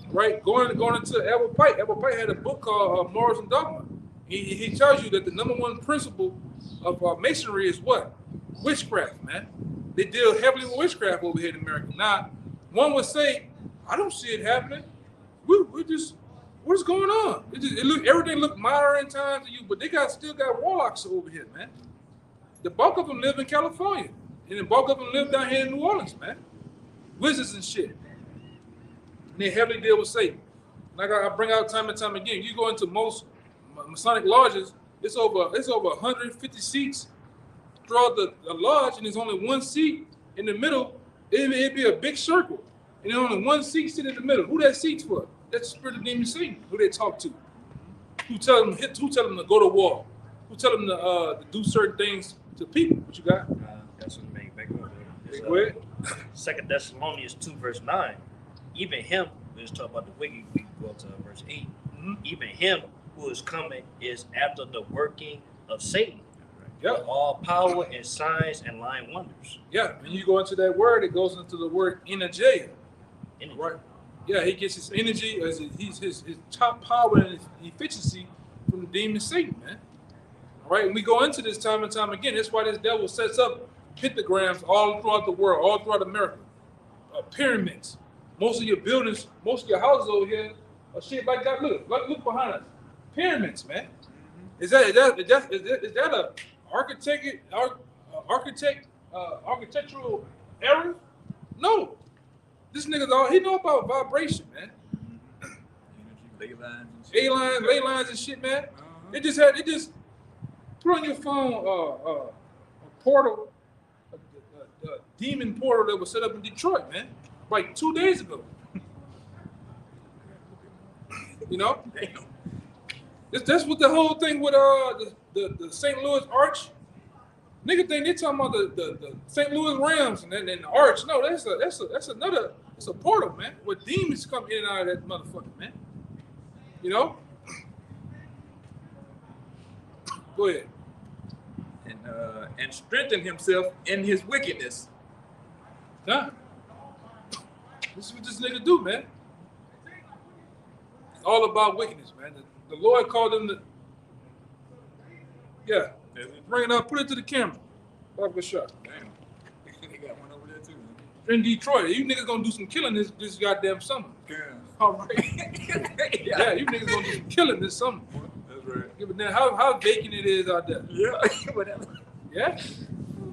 Speaker 1: Right, going into Albert Pike. Albert Pike had a book called Morals and Dogma. He tells you that the number one principle of masonry is what? Witchcraft, man. They deal heavily with witchcraft over here in America. Now, one would say, I don't see it happening. We just, what's going on? Everything look modern times to you, but they still got warlocks over here, man. The bulk of them live in California, and the bulk of them live down here in New Orleans, man. Wizards and shit. And they heavily deal with Satan. Like I bring out time and time again, you go into most Masonic lodges, it's over 150 seats throughout the lodge, and there's only one seat in the middle. It'd be a big circle, and there's only one seat sitting in the middle. Who that seat's for? That's the spirit of demon Satan. Who they talk to? Who tell them to go to war? Who tell them to do certain things to people? What you got?
Speaker 4: That's what made back up.
Speaker 1: Go ahead.
Speaker 4: 2 Thessalonians 2 verse 9. Even him, let's talk about the wicked. We can go up to verse 8.
Speaker 1: Mm-hmm.
Speaker 4: Even him who is coming is after the working of Satan.
Speaker 1: Yeah.
Speaker 4: With all power and signs and lying wonders.
Speaker 1: Yeah. When you go into that word, it goes into the word energeia. Right. Yeah, he gets his energy, his top power and his efficiency from the demon Satan, man. All right, and we go into this time and time again. That's why this devil sets up pictograms all throughout the world, all throughout America. Pyramids. Most of your buildings, most of your houses over here are shit like that. Look behind us. Pyramids, man. Is that a architectural error? No. This nigga's he know about vibration, man.
Speaker 2: Ley lines
Speaker 1: and shit, man. It just put on your phone a portal, a demon portal that was set up in Detroit, man, like 2 days ago. You know? That's what the whole thing with the St. Louis Arch. Nigga think they talking about the St. Louis Rams and the Arch. No, that's a portal, man, where demons come in and out of that motherfucker, man. You know? Go ahead.
Speaker 2: And strengthen himself in his wickedness.
Speaker 1: Huh? This is what this nigga do, man. It's all about wickedness, man. The Lord called them bring it up, put it to the camera. Have a shot.
Speaker 2: Damn. They got one over there too. Man.
Speaker 1: In Detroit, you niggas gonna do some killing this goddamn summer.
Speaker 2: Yeah.
Speaker 1: All right. Yeah, you niggas gonna do some killing this summer.
Speaker 2: That's right.
Speaker 1: Yeah, but then how vacant it is out there.
Speaker 2: Yeah. Whatever.
Speaker 1: Yeah.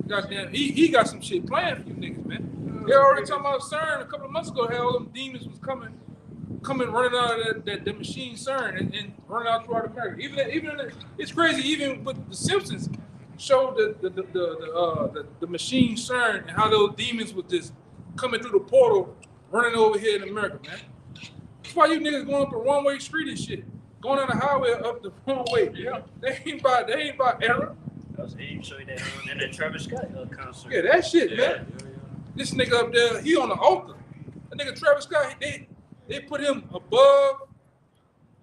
Speaker 1: Goddamn, he got some shit planned for you niggas, man. They already talking about CERN a couple of months ago. How all them demons was coming running out of that machine CERN and running out throughout America. Even it's crazy. Even with the Simpsons showed the machine CERN and how those demons was just coming through the portal, running over here in America, man. That's why you niggas going up a one-way street and shit, going on the highway up the wrong way. Yeah, they ain't by error.
Speaker 4: He even show you that in the Travis Scott concert.
Speaker 1: Yeah, that shit, man.
Speaker 2: Yeah.
Speaker 1: This nigga up there, he on the altar. That nigga Travis Scott, they put him above,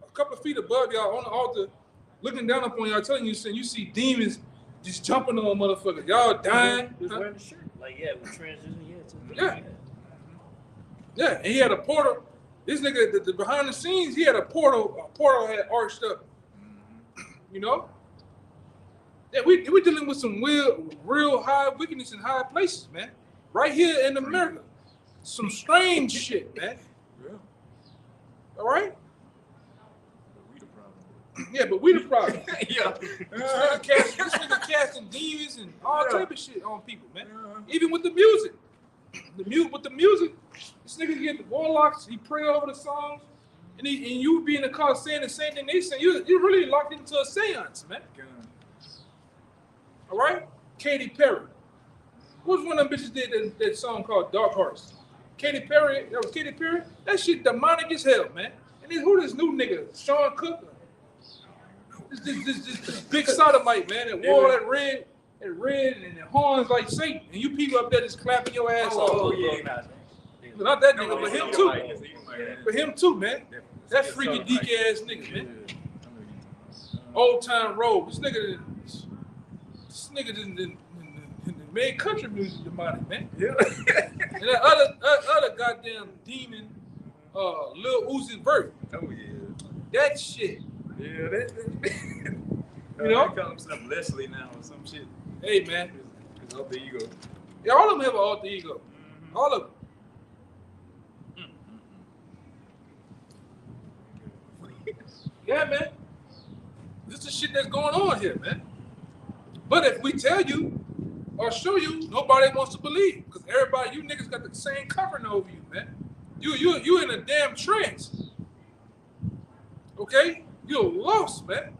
Speaker 1: a couple of feet above y'all on the altar, looking down upon y'all, telling you, saying you see demons just jumping on motherfuckers. Y'all dying.
Speaker 4: He was
Speaker 1: Huh?
Speaker 4: wearing the shirt. Like, yeah, with transition,
Speaker 1: Yeah. Yeah, and he had a portal. This nigga, the behind the scenes, he had a portal. A portal had arched up. You know. Yeah, we dealing with some real high wickedness in high places, man. Right here in America, some strange shit, man.
Speaker 2: Yeah.
Speaker 1: All right.
Speaker 2: But we the problem.
Speaker 1: Yeah, but we the problem.
Speaker 2: Yeah.
Speaker 1: This nigga casting demons and all
Speaker 2: Yeah.
Speaker 1: type of shit on people, man.
Speaker 2: Yeah.
Speaker 1: Even with the music. With the music, this nigga get the warlocks, he pray over the songs, and you be in the car saying the same thing they say. You really locked into a seance, man. All right? Katy Perry. Who's one of them bitches did that song called Dark Horse? Katy Perry, that was Katy Perry? That shit demonic as hell, man. And then who this new nigga? Sean Cook? This big sodomite, man, that wore that red and the horns like Satan. And you people up there just clapping your ass off.
Speaker 2: Oh, yeah.
Speaker 1: Not that nigga, but him too.
Speaker 2: Yeah.
Speaker 1: But him too, man. That freaky deek ass nigga, man. Old Time Road. This nigga didn't made country music demonic, man.
Speaker 2: Yeah.
Speaker 1: And that other goddamn demon, Lil Uzi Vert.
Speaker 2: Oh yeah.
Speaker 1: That shit.
Speaker 2: Yeah, that
Speaker 1: You know?
Speaker 2: They call himself Leslie now or some shit.
Speaker 1: Hey, man.
Speaker 2: His alter ego.
Speaker 1: Yeah, all of them have an alter ego. All of them. Yeah, man. This is shit that's going on here, man. But if we tell you or show you, nobody wants to believe. Because everybody, you niggas got the same covering over you, man. You in a damn trance. Okay? You're lost, man.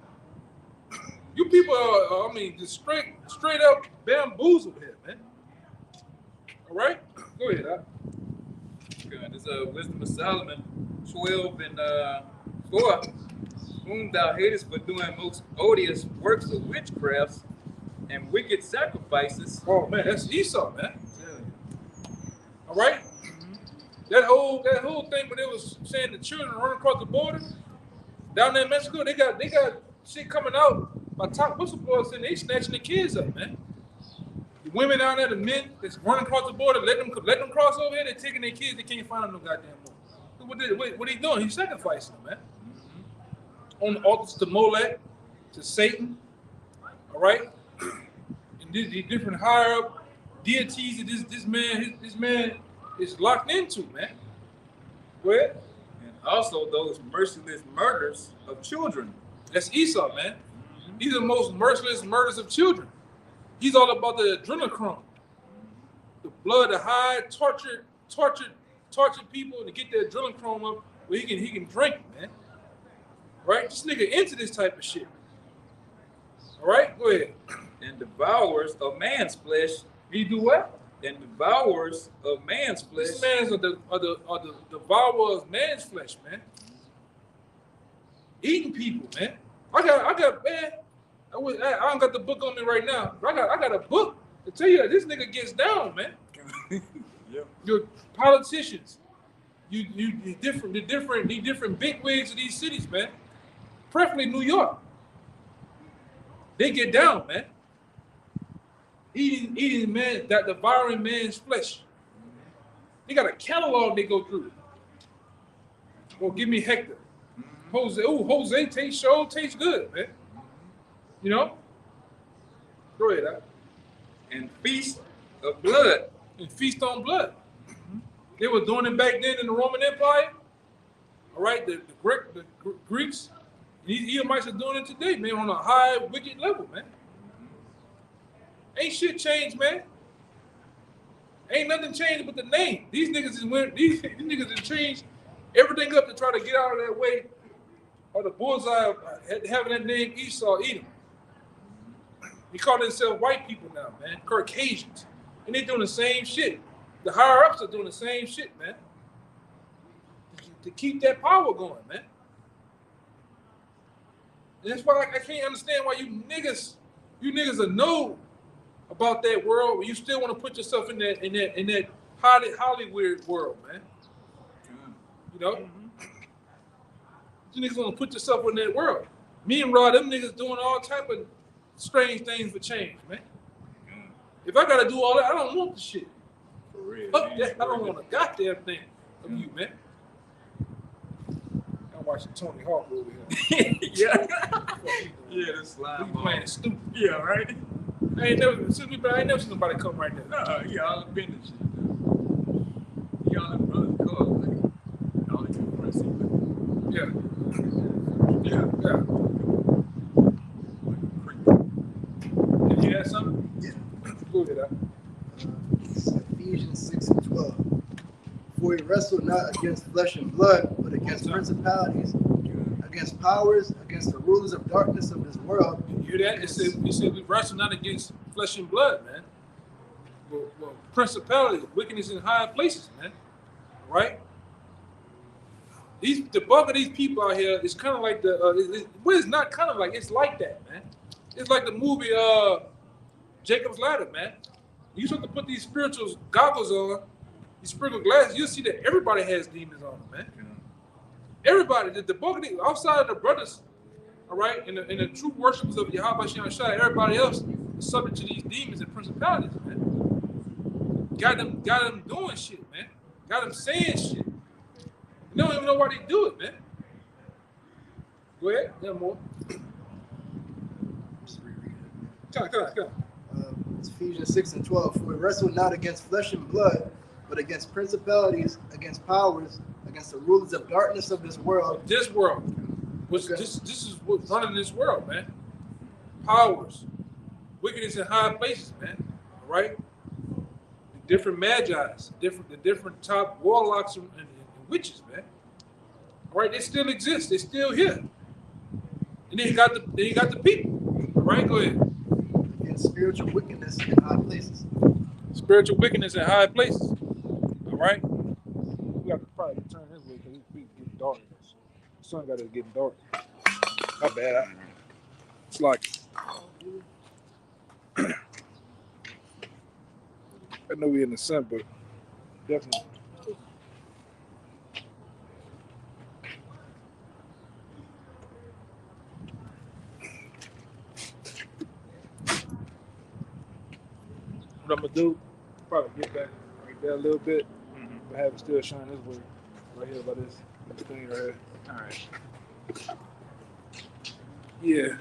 Speaker 1: You people are, just straight up bamboozled here, man. All right? Go ahead, huh?
Speaker 2: Good. This Wisdom of Solomon 12 and 4. Whom thou hatest for doing most odious works of witchcrafts and wicked sacrifices.
Speaker 1: Oh man, that's Esau, man. All right? That whole thing when they was saying the children running across the border down there in Mexico, they got shit coming out by top whistleblowers saying they snatching the kids up, man. The women down there, the men that's running across the border, let them cross over here, they're taking their kids, they can't find them no goddamn more. What he doing? He's sacrificing them, man. On the altars to Molech, to Satan, all right? And these different higher up deities that this man is locked into, man. Go ahead.
Speaker 2: And also those merciless murders of children.
Speaker 1: That's Esau, man. These are the most merciless murders of children. He's all about the adrenochrome. The blood, the high, tortured people to get their adrenochrome up where he can drink it, man. Right? This nigga into this type of shit. All right? Go ahead.
Speaker 2: And devourers of man's flesh.
Speaker 1: He do what?
Speaker 2: And devourers of man's flesh.
Speaker 1: This man is the devourer of man's flesh, man. Eating people, man. I got man. I don't got the book on me right now. But I got a book to tell you that this nigga gets down, man.
Speaker 2: Yeah.
Speaker 1: Your politicians, the different bigwigs of these cities, man. Preferably New York. They get down, man. Eating man, that devouring man's flesh. They got a catalog they go through. Well, give me Hector. Jose tastes good, man. You know? Go ahead, huh?
Speaker 2: And feast of blood.
Speaker 1: And feast on blood. They were doing it back then in the Roman Empire. All right, the Greeks, these Edomites are doing it today, man, on a high, wicked level, man. Ain't shit changed, man. Ain't nothing changed but the name. These niggas have changed everything up to try to get out of that way, or the bullseye of having that name Esau, Edom. They call themselves white people now, man, Caucasians. And they doing the same shit. The higher ups are doing the same shit, man. To keep that power going, man. And that's why I can't understand why you niggas are know about that world, but you still want to put yourself in that Hollywood world, man. You know? You niggas want to put yourself in that world. Me and Rod, them niggas doing all type of strange things for change, man. If I gotta do all that, I don't want the shit.
Speaker 2: For real.
Speaker 1: Fuck
Speaker 2: man.
Speaker 1: that. I don't want a goddamn thing of you, man. I'm watching Tony Hawk over here.
Speaker 2: Yeah.
Speaker 1: Fuck you doing?
Speaker 2: Yeah, the slime
Speaker 1: You
Speaker 2: ball.
Speaker 1: playing stupid.
Speaker 2: Yeah, right?
Speaker 1: I ain't never seen nobody come right there.
Speaker 2: He all up in the shit. He all in brother's car. Like, all in the front seat.
Speaker 1: Yeah,
Speaker 2: Yeah.
Speaker 1: yeah.
Speaker 2: Like a creep.
Speaker 1: Did you have something?
Speaker 3: Yeah.
Speaker 1: Go ahead.
Speaker 3: It's Ephesians 6 and 12. For we wrestle not against flesh and blood, but against principalities, against powers, against the rulers of darkness of this world.
Speaker 1: You hear that? It said we wrestle not against flesh and blood, man. Well, principalities, wickedness in high places, man. Right? The bulk of these people out here is kind of like well, it's not kind of like, it's like that, man. It's like the movie Jacob's Ladder, man. You have to put these spiritual goggles on, these spiritual glasses, you'll see that everybody has demons on them, man. Everybody, the bulk of the, outside of the brothers, all right, and the true worshippers of Yahweh Shem Shai, everybody else is subject to these demons and principalities, man. Got them doing shit, man. Got them saying shit. You don't even know why they do it, man. Go ahead, yeah, more.
Speaker 3: Just reread it.
Speaker 1: Come on.
Speaker 3: It's Ephesians 6 and 12. For we wrestle not against flesh and blood, but against principalities, against powers, against the rulers of darkness of this world.
Speaker 1: This world, which
Speaker 3: Okay.
Speaker 1: this is what's running this world, man. Powers, wickedness in high places, man. All right, the different magi's, the different top warlocks and witches, man. All right, they still exist. They're still here. And then you got the people. All right, go ahead.
Speaker 3: Against spiritual wickedness in high places.
Speaker 1: Spiritual wickedness in high places. All right. We got to probably turn this way because it's getting dark. The sun got to get dark. My bad. It's like I know we're in the sun, but definitely. What I'm gonna do? Probably get back right there a little bit, but have it still shine this way, right here by this thing right here.
Speaker 2: All right.
Speaker 1: Yeah.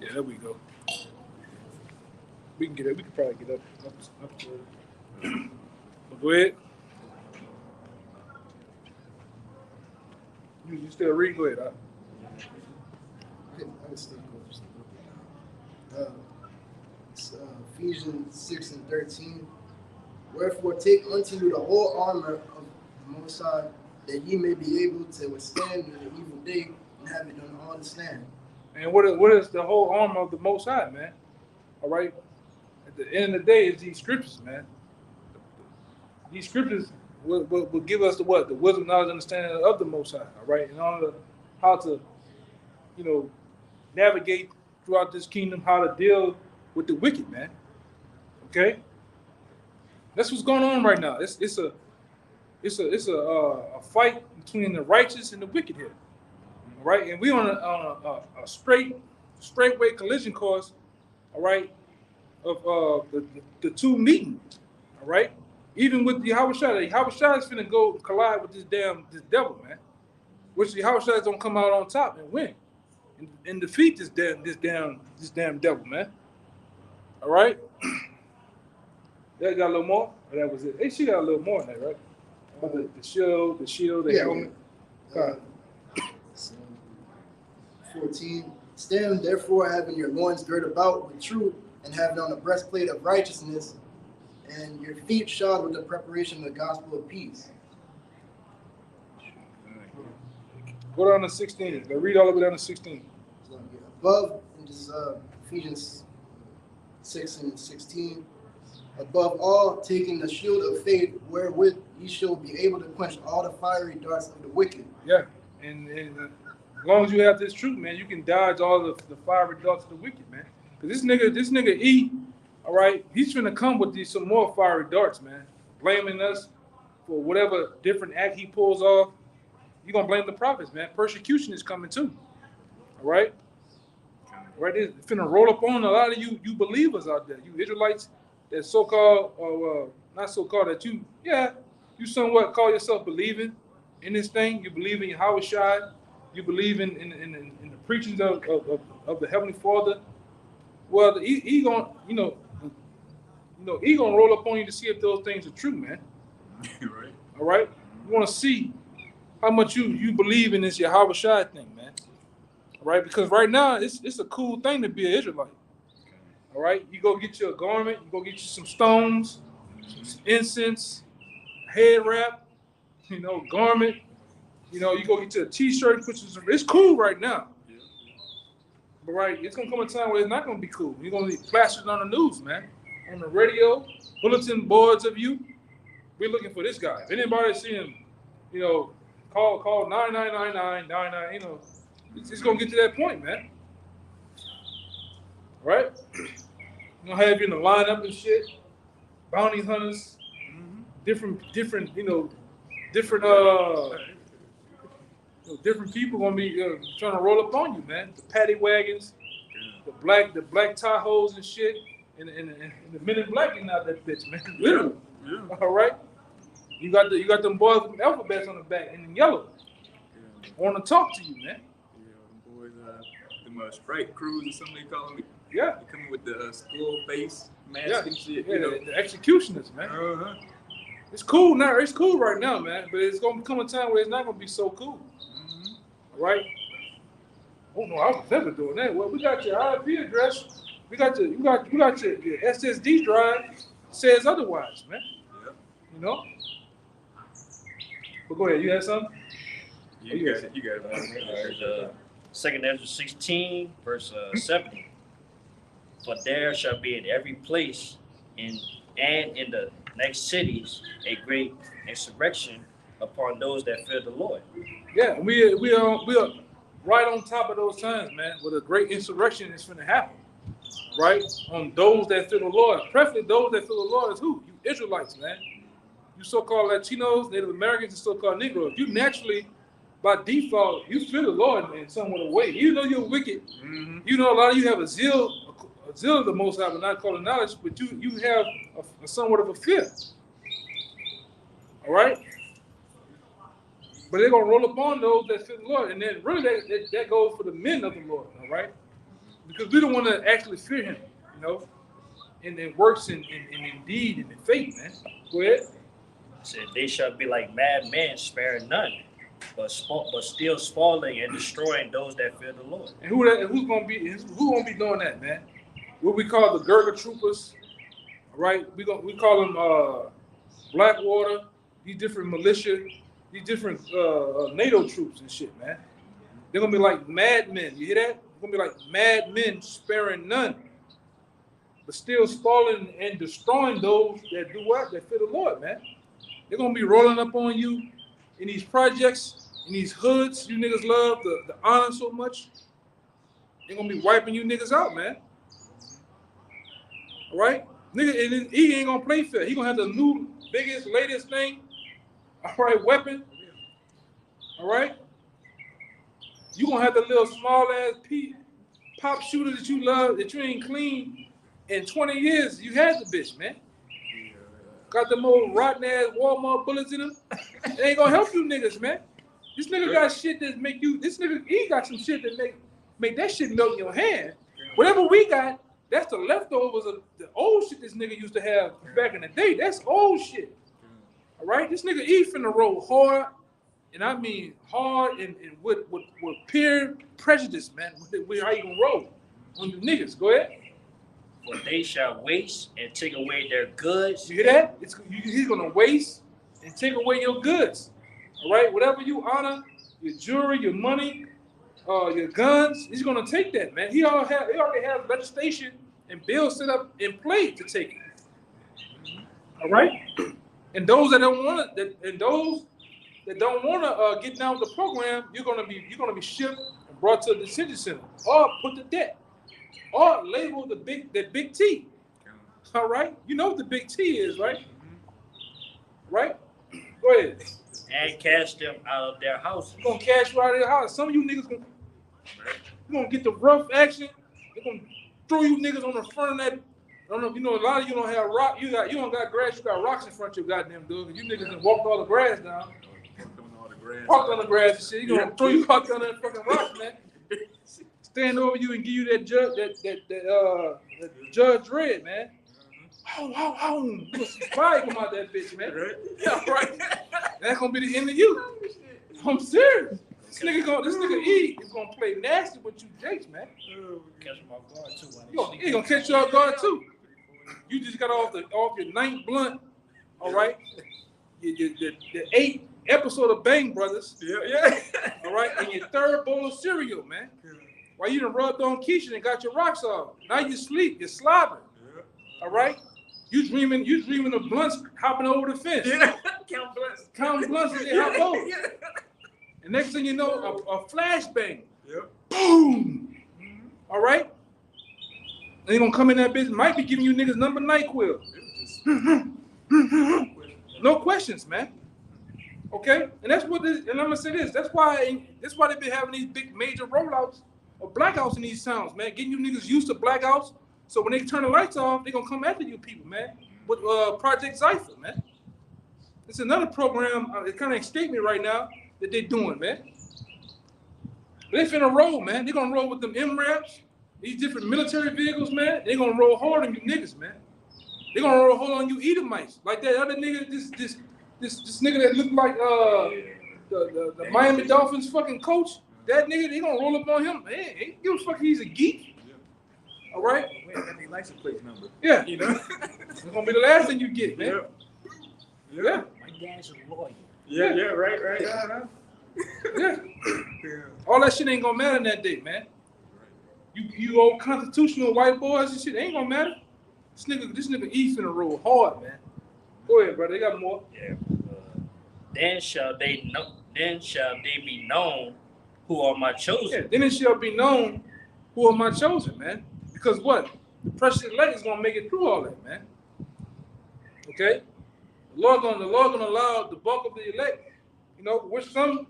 Speaker 1: Yeah, there we go. We can get up. We can probably get up to it. But go ahead. You still read? Go ahead.
Speaker 3: I can still go just a little bit. It's Ephesians 6 and 13. Wherefore take unto you the whole armor of the Most High, that ye may be able to withstand in the evil day, and having done all to stand.
Speaker 1: And what is the whole armor of the Most High, man? All right. At the end of the day, it's these scriptures, man. These scriptures will give us the what? The wisdom, knowledge, understanding of the Most High, all right? In order how to, navigate throughout this kingdom, how to deal with the wicked, man. Okay? That's what's going on right now. It's a fight between the righteous and the wicked here, all right? And we on a straightway collision course, all right, of the two meeting, all right? Even with the Yahweh Shai is finna go collide with this devil, man. Which the Yahweh Shai is gonna come out on top and win, and defeat this damn devil, man. All right. That got a little more. Or that was it. Hey, she got a little more in that, right? The shield, the helmet.
Speaker 3: So, 14. Stand therefore, having your loins girt about with truth, and having on the breastplate of righteousness, and your feet shod with the preparation of the gospel of peace.
Speaker 1: Go down to 16. Go read all the way down to 16.
Speaker 3: So, above, in this, Ephesians 6 and 16. Above all, taking the shield of faith, wherewith ye shall be able to quench all the fiery darts of the wicked.
Speaker 1: Yeah, and as long as you have this truth, man, you can dodge all the fiery darts of the wicked, man. Because this nigga E, all right, he's trying to come with some more fiery darts, man, blaming us for whatever different act he pulls off. you're gonna blame the prophets, man. Persecution is coming too. All right? Right? It's finna roll up on a lot of you believers out there, you Israelites that so-called, or not so-called, that you somewhat call yourself believing in this thing. You believe in Yahweh Shai. You believe in the preachings of the Heavenly Father. Well, he gonna, he gonna roll up on you to see if those things are true, man.
Speaker 2: Right.
Speaker 1: All right? You want to see how much you believe in this Yahweh Shai thing, man. All right? Because right now, it's a cool thing to be an Israelite. All right? You go get you a garment. You go get you some stones, some incense, head wrap, garment. You go get you a T-shirt, it's cool right now. But right, it's gonna come a time where it's not gonna be cool. You're gonna be plastered on the news, man, on the radio, bulletin boards of you. We're looking for this guy. If anybody see him, call 999999. It's gonna get to that point, man. Right? We're gonna have you in the lineup and shit. Bounty hunters, different people gonna be trying to roll up on you, man. The paddy wagons, the black Tahoes and shit, and the men in black getting out that bitch, man. Literally.
Speaker 2: Yeah.
Speaker 1: All right. You got them boys with alphabets on the back and in yellow. Want to talk to you, man.
Speaker 2: Yeah, them boys, them strike crews or something they call them.
Speaker 1: Yeah.
Speaker 2: They coming with the skull face mask
Speaker 1: Yeah.
Speaker 2: and shit.
Speaker 1: Yeah, the executioners, man.
Speaker 2: Uh-huh.
Speaker 1: It's cool now. It's cool right now, man. But it's gonna come a time where it's not gonna be so cool. All right. Oh no, I was never doing that. Well, we got your IP address. You got your SSD drive. Says otherwise, man.
Speaker 2: Yeah.
Speaker 1: But go ahead. You had something?
Speaker 2: You got it.
Speaker 4: Second Ezra 16, verse 70. For there shall be in every place and in the next cities a great insurrection upon those that fear the Lord.
Speaker 1: Yeah, we are right on top of those times, man. Where the great insurrection is going to happen, right? On those that fear the Lord. Preferably those that fear the Lord is who? You Israelites, man. You so-called Latinos, Native Americans, and so-called Negroes. You naturally, by default, you fear the Lord in somewhat of a way. Even though you're wicked, a lot of you have a zeal of the Most High, but not called knowledge, but you have a somewhat of a fear. All right? But they're going to roll upon those that fear the Lord. And then really that goes for the men of the Lord, all right? Because we don't want to actually fear him, and it works in deed and in faith, man. Go ahead.
Speaker 4: Said they shall be like mad men, sparing none, but still spoiling and destroying those that fear the Lord.
Speaker 1: And who's gonna be doing that, man? What we call the Gurga troopers, right? We call them Blackwater, these different militia, these different NATO troops and shit, man. They're gonna be like madmen. You hear that? They're gonna be like madmen, sparing none, but still spoiling and destroying those that do what? That fear the Lord, man. They're gonna be rolling up on you in these projects, in these hoods. You niggas love the honor so much. They're gonna be wiping you niggas out, man. All right? Nigga, and then he ain't gonna play fair. He gonna have the new, biggest, latest thing. All right, weapon. All right? You gonna have the little small ass pop shooter that you love, that you ain't clean in 20 years. You had the bitch, man. Got them old rotten ass Walmart bullets in them. It ain't gonna help you niggas, man. This nigga got shit that make you. He got some shit that make that shit melt in your hand. Whatever we got, that's the leftovers of the old shit this nigga used to have back in the day. That's old shit. All right, this nigga finna roll hard, and I mean hard and with pure prejudice, man. With how you gonna roll on you niggas? Go ahead.
Speaker 4: For they shall waste and take away their goods.
Speaker 1: You hear that? He's gonna waste and take away your goods. All right, whatever you honor, your jewelry, your money, your guns, he's gonna take that, man. He already has legislation and bills set up in play to take it. All right, and those that don't want it, and those that don't want to get down with the program, you're gonna be shipped and brought to the detention center or put to death. Or label the big T. All right? You know what the big T is, right? Right? Go ahead.
Speaker 4: and cast them out of their houses.
Speaker 1: You're gonna cash you out of their house. Some of you niggas gonna get the rough action. They're gonna throw you niggas on the front of that. I don't know if you know, a lot of you don't have rock. You don't got grass. You got rocks in front of your goddamn door. You niggas done walked all the grass down. Parked on the grass and shit. You gonna throw you out there on that fucking rocks, man. Stand over you and give you that judge, that Judge Red, man. Oh, fire come out that bitch, man. Right? Yeah, right. That's gonna be the end of you. I'm serious. This nigga E is gonna play nasty with you, Jakes, man.
Speaker 4: Catch him off guard too.
Speaker 1: He gonna catch you off guard too. You just got off your ninth blunt, all right? The 8th episode of Bang Brothers. Yeah. All right, and your 3rd bowl of cereal, man. While you done rubbed on Keisha and got your rocks off. Now you sleep, you're slobbering. All right? You dreaming of blunts hopping over the fence.
Speaker 2: Yeah.
Speaker 1: Counting blunts and they hop over. And next thing you know, a flashbang. Yep. Boom. All right? And they gonna come in that bitch, might be giving you niggas number NyQuil. No questions, man. Okay? And that's what this, and I'm gonna say this, that's why they've been having these big major rollouts of blackouts in these towns, man. Getting you niggas used to blackouts. So when they turn the lights off, they're gonna come after you people, man. With Project Zypher, man. It's another program, it kind of escaped me right now, that they're doing, man. They finna roll, man. They're gonna roll with them MRAPs, these different military vehicles, man. They're gonna roll hard on you niggas, man. They're gonna roll hard on you Edomites. Like that other nigga, this nigga that looked like the Miami Dolphins fucking coach. That nigga, they gonna roll up on him. Man, ain't give a fuck, he's a geek. All right?
Speaker 2: We ain't got any license plate number.
Speaker 1: Yeah.
Speaker 2: You know?
Speaker 1: It's gonna be the last thing you get, man. Yeah.
Speaker 4: My dad's a lawyer.
Speaker 2: Yeah, right.
Speaker 1: Yeah. All that shit ain't gonna matter in that day, man. You old constitutional white boys and shit, ain't gonna matter. This nigga E finna roll hard, man. Go ahead, brother. They got more.
Speaker 4: Yeah. Then shall they be known who are my chosen.
Speaker 1: Yeah, then it shall be known who are my chosen, man. Because what? The precious elect is gonna make it through all that, man. Okay? The Lord gonna allow the bulk of the elect, which some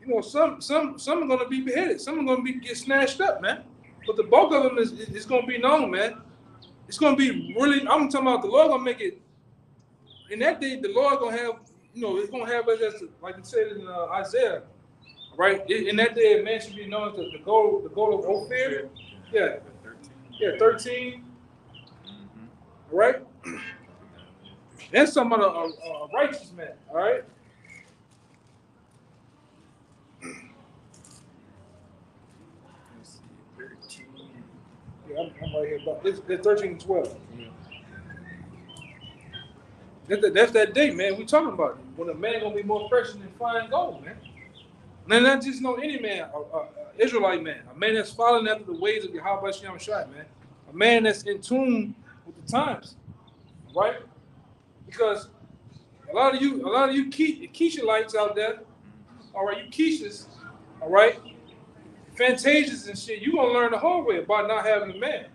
Speaker 1: are gonna be beheaded, some are gonna get snatched up, man. But the bulk of them is gonna be known, man. It's gonna be really, I'm talking about the Lord gonna make it. In that day, the Lord gonna have, it's gonna have us as, like it said in Isaiah, right? In that day, a man should be known as the goal of Ophir. Yeah. 13. All right? That's talking about a righteous man, all right? Yeah, I'm right here. It's 13 and 12. That's that day, man. We talking about it. When a man gonna be more precious than fine gold, man. Now, not just any man, Israelite man, a man that's following after the ways of Yahweh Shem Shai, man. A man that's in tune with the times, right? Because a lot of you Keisha-lights out there, all right, you Keishas, all right, Fantasias and shit, you gonna learn the hard way about not having a man,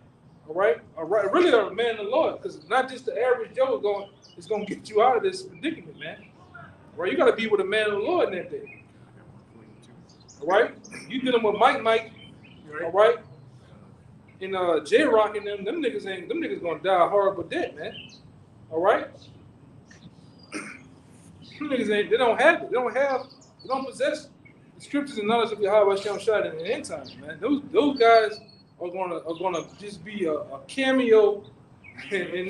Speaker 1: all right? Really a man of the Lord, because not just the average Joe is gonna get you out of this predicament, man. All right, you gotta be with a man of the Lord in that day. All right, you dealing with Mike, all right, and J-Rock and them niggas gonna die a horrible death, man. All right, them niggas they don't have it. They don't possess the scriptures and knowledge of Yahweh Shem Shai in the end times, man. Those guys are gonna just be a cameo in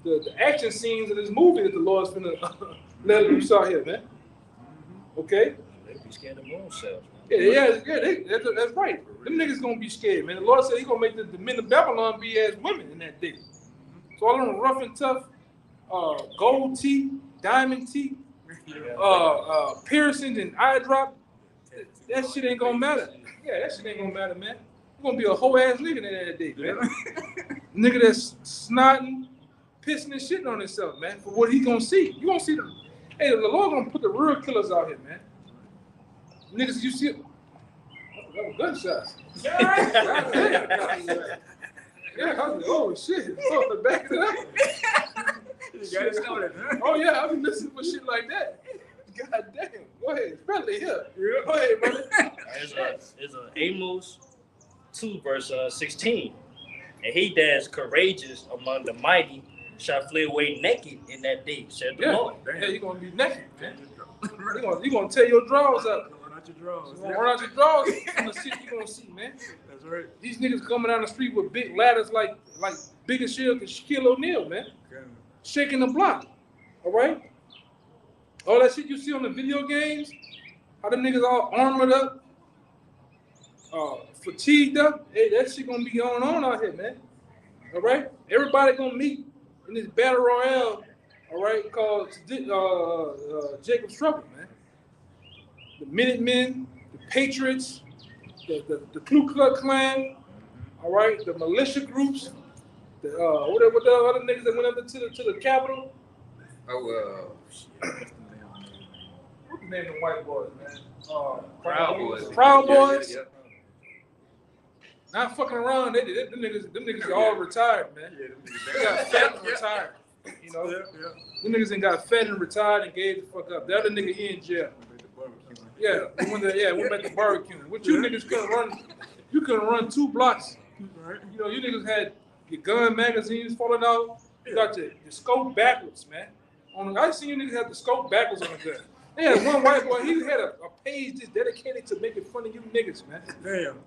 Speaker 1: the action scenes of this movie that the Lord's gonna let loose out here, man. Okay.
Speaker 4: They be scared of themselves.
Speaker 1: Yeah, that's right. Them niggas gonna be scared, man. The Lord said He gonna make the men of Babylon be as women in that day. So all them rough and tough, gold teeth, diamond teeth, piercings and eye drop, that shit ain't gonna matter. Yeah, that shit ain't gonna matter, man. You're gonna be a whole ass nigga in that day, man. Nigga that's snotting, pissing and shitting on himself, man. For what he gonna see. You gonna see the Lord gonna put the real killers out here, man. Niggas, you see it? That was gunshots. Yeah, oh shit. Oh, back it up.
Speaker 2: You got it started, huh?
Speaker 1: Oh yeah, I've been listening for shit like that. God damn. Go ahead, especially here. Yeah. Go ahead, brother.
Speaker 4: It's a Amos 2 verse 16. And he that is courageous among the mighty shall flee away naked in that day, said the Lord.
Speaker 1: Yeah, you're gonna be naked, man. You're gonna tear your drawers up.
Speaker 2: Run out your drawers.
Speaker 1: You're gonna run out your drawers. You're gonna see, man.
Speaker 2: That's right.
Speaker 1: These niggas coming down the street with big ladders like big as shit as Shaquille O'Neal, man. Shaking the block. All right? All that shit you see on the video games, how the niggas all armored up, fatigued up, hey, that shit gonna be going on out here, man. All right? Everybody gonna meet in this battle royale, all right, called Jacob's Trouble, man. The Minutemen, the Patriots, the Ku Klux Klan, all right, the militia groups, what the other niggas that went up to the Capitol? What's the name of the white boys, man?
Speaker 2: Proud Boys.
Speaker 1: Proud Boys.
Speaker 2: Yeah.
Speaker 1: Not fucking around. Them niggas are all retired, man. They got fat and retired. You know? Them niggas ain't got fat and retired and gave the fuck up. The other nigga, he in jail. Yeah, went back to barbecuing. What you niggas couldn't run? You couldn't run 2 blocks. You know, you niggas had your gun magazines falling out. You got your scope backwards, man. I seen you niggas have the scope backwards on the gun. They had one white boy. He had a page just dedicated to making fun of you niggas, man.
Speaker 2: Damn.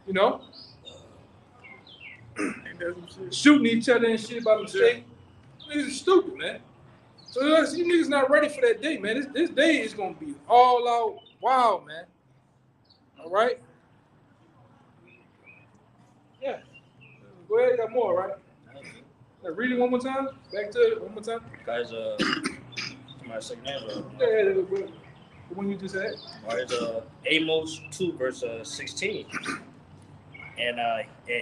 Speaker 1: You know, shooting each other and shit by mistake. Niggas is stupid, man. So you niggas not ready for that day, man. This day is gonna be all out wild, man. All right. Yeah. Go ahead, got more, right? Read it one more time. Back to it one more time.
Speaker 4: Guys, my second name.
Speaker 1: The one you just said.
Speaker 4: All right, Amos 2 verse 16. And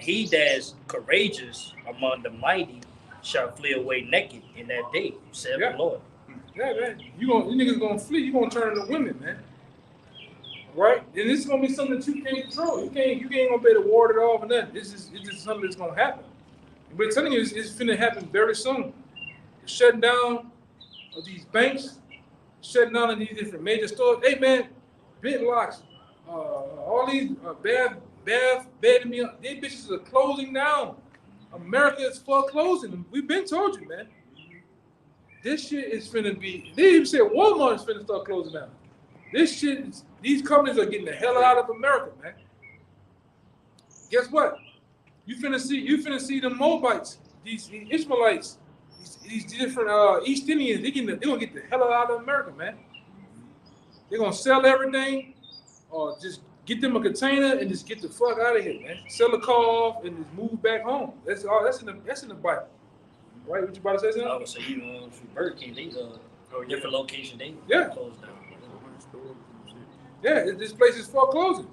Speaker 4: he that is courageous among the mighty shall flee away naked in that day, said the Lord.
Speaker 1: Yeah, man. You niggas gonna flee. You gonna turn to women, man. Right? And this is gonna be something that you can't control. You ain't gonna be able to ward it off and nothing. It's just something that's gonna happen. But I'm telling you, it's finna happen very soon. The shutting down of these banks, shutting down of these different major stores. Hey man, big locks, all these Bath, these bitches are closing down. America is foreclosing. We've been told you, man. This shit is finna be. They even said Walmart is finna start closing down. These companies are getting the hell out of America, man. Guess what? You finna see the Moabites, these Ishmaelites, these different East Indians. They're gonna get the hell out of America, man. They're gonna sell everything, or just get them a container and just get the fuck out of here, man. Sell the car off and just move back home. That's all. That's in the Bible, right? What you about to say, something?
Speaker 4: I would say even Burger King, they different location, they closed down.
Speaker 1: Yeah, this place is foreclosing.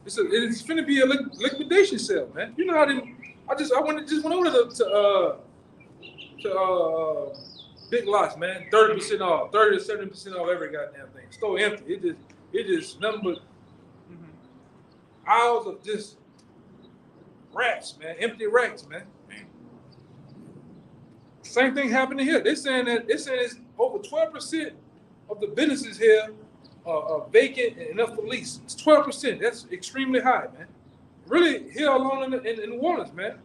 Speaker 1: It's finna be a liquidation sale, man. You know how they? I went over to Big Lots, man. 30% off, 30 to 70% off every goddamn thing. Store empty. It just nothing but aisles of just racks, man. Empty racks, man. Same thing happening here. They're saying it's over 12% of the businesses here are vacant and enough for lease. It's 12%. That's extremely high, man. Really, here alone in New Orleans, man.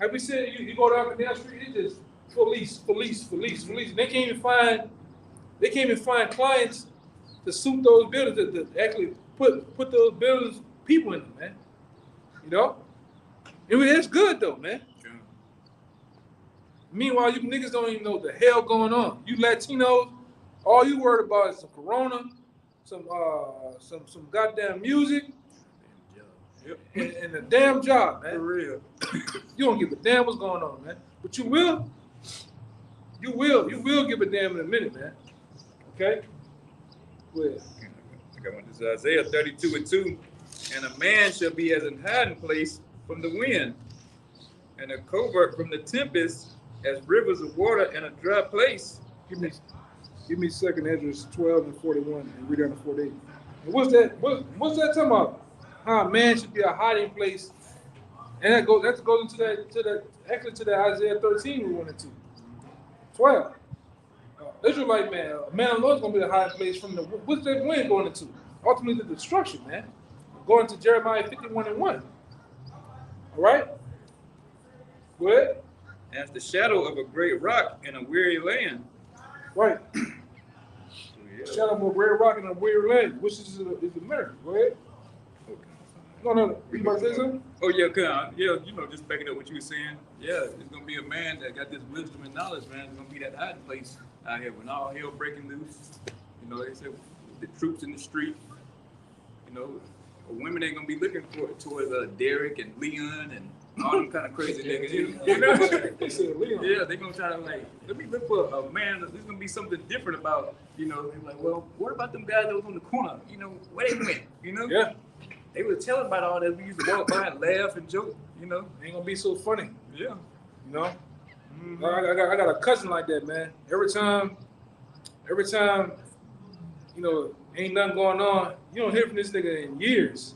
Speaker 1: Like we said, you go down the street, it's just for lease. And they can't even find clients to suit those buildings to actually put those buildings people in them, man. You know? I mean, that's good though, man. Yeah. Meanwhile, you niggas don't even know what the hell going on. You Latinos, all you worried about is some Corona, some goddamn music, and a damn job, man.
Speaker 2: For real.
Speaker 1: You don't give a damn what's going on, man. But you will give a damn in a minute, man. Okay? Well,
Speaker 2: I got this Isaiah 32:2. And a man shall be as an hiding place from the wind, and a covert from the tempest, as rivers of water in a dry place.
Speaker 1: Give me 2nd Ezra 12 and 41 and read down to 48. And what's that talking about? How a man should be a hiding place. And that goes into that Isaiah 13 we went into. 12. Israelite man, man of the Lord is gonna be the high place from the what's that wind going into? Ultimately the destruction, man. Going to Jeremiah 51:1. All right? Go ahead.
Speaker 2: As the shadow of a great rock in a weary land.
Speaker 1: Right.
Speaker 2: So, yeah.
Speaker 1: Shadow of a red rock in a weird land, which is America. Go ahead. No. You about to say something?
Speaker 2: Oh yeah, yeah, just backing up what you were saying. Yeah, it's gonna be a man that got this wisdom and knowledge, man. It's gonna be that hiding place out here when all hell breaking loose. They said the troops in the street. Women ain't gonna be looking towards Derek and Leon and all them kind of crazy niggas.
Speaker 1: They said Leon.
Speaker 2: Yeah, they gonna try to let me look for a man. There's gonna be something different about. They're like, well, what about them guys that was on the corner? Where they went?
Speaker 1: Yeah.
Speaker 2: They were telling about all that. We used to walk by and laugh and joke.
Speaker 1: Ain't gonna be so funny.
Speaker 2: Yeah.
Speaker 1: Mm-hmm. I got a cousin like that, man. Every time, ain't nothing going on. You don't hear from this nigga in years.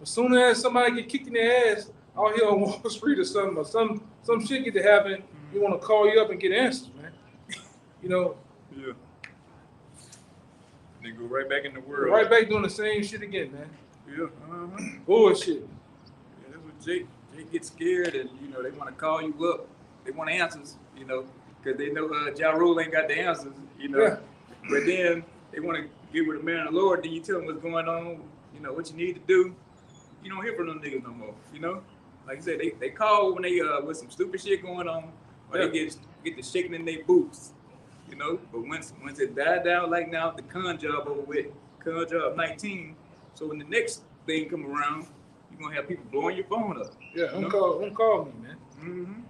Speaker 1: As soon as somebody get kicked in the ass out here on Wall Street or something, or some shit get to happen, he want to call you up and get answers, man.
Speaker 2: Yeah. They go right back in the world.
Speaker 1: Right back doing the same shit again, man.
Speaker 2: Yeah.
Speaker 1: Bullshit.
Speaker 2: Yeah, that's what Jake gets scared and they want to call you up. They want answers, because they know Ja Rule ain't got the answers,
Speaker 1: Yeah.
Speaker 2: But then they want to get with the man of the Lord. Then you tell them what's going on, what you need to do. You don't hear from them niggas no more, Like I said, they call when they with some stupid shit going on, or they get the shaking in their boots, But once it died down, like now the con job over with, con job 19. So when the next thing come around, you're gonna have people blowing your phone up.
Speaker 1: Yeah, don't call me, man.
Speaker 2: Mm-hmm.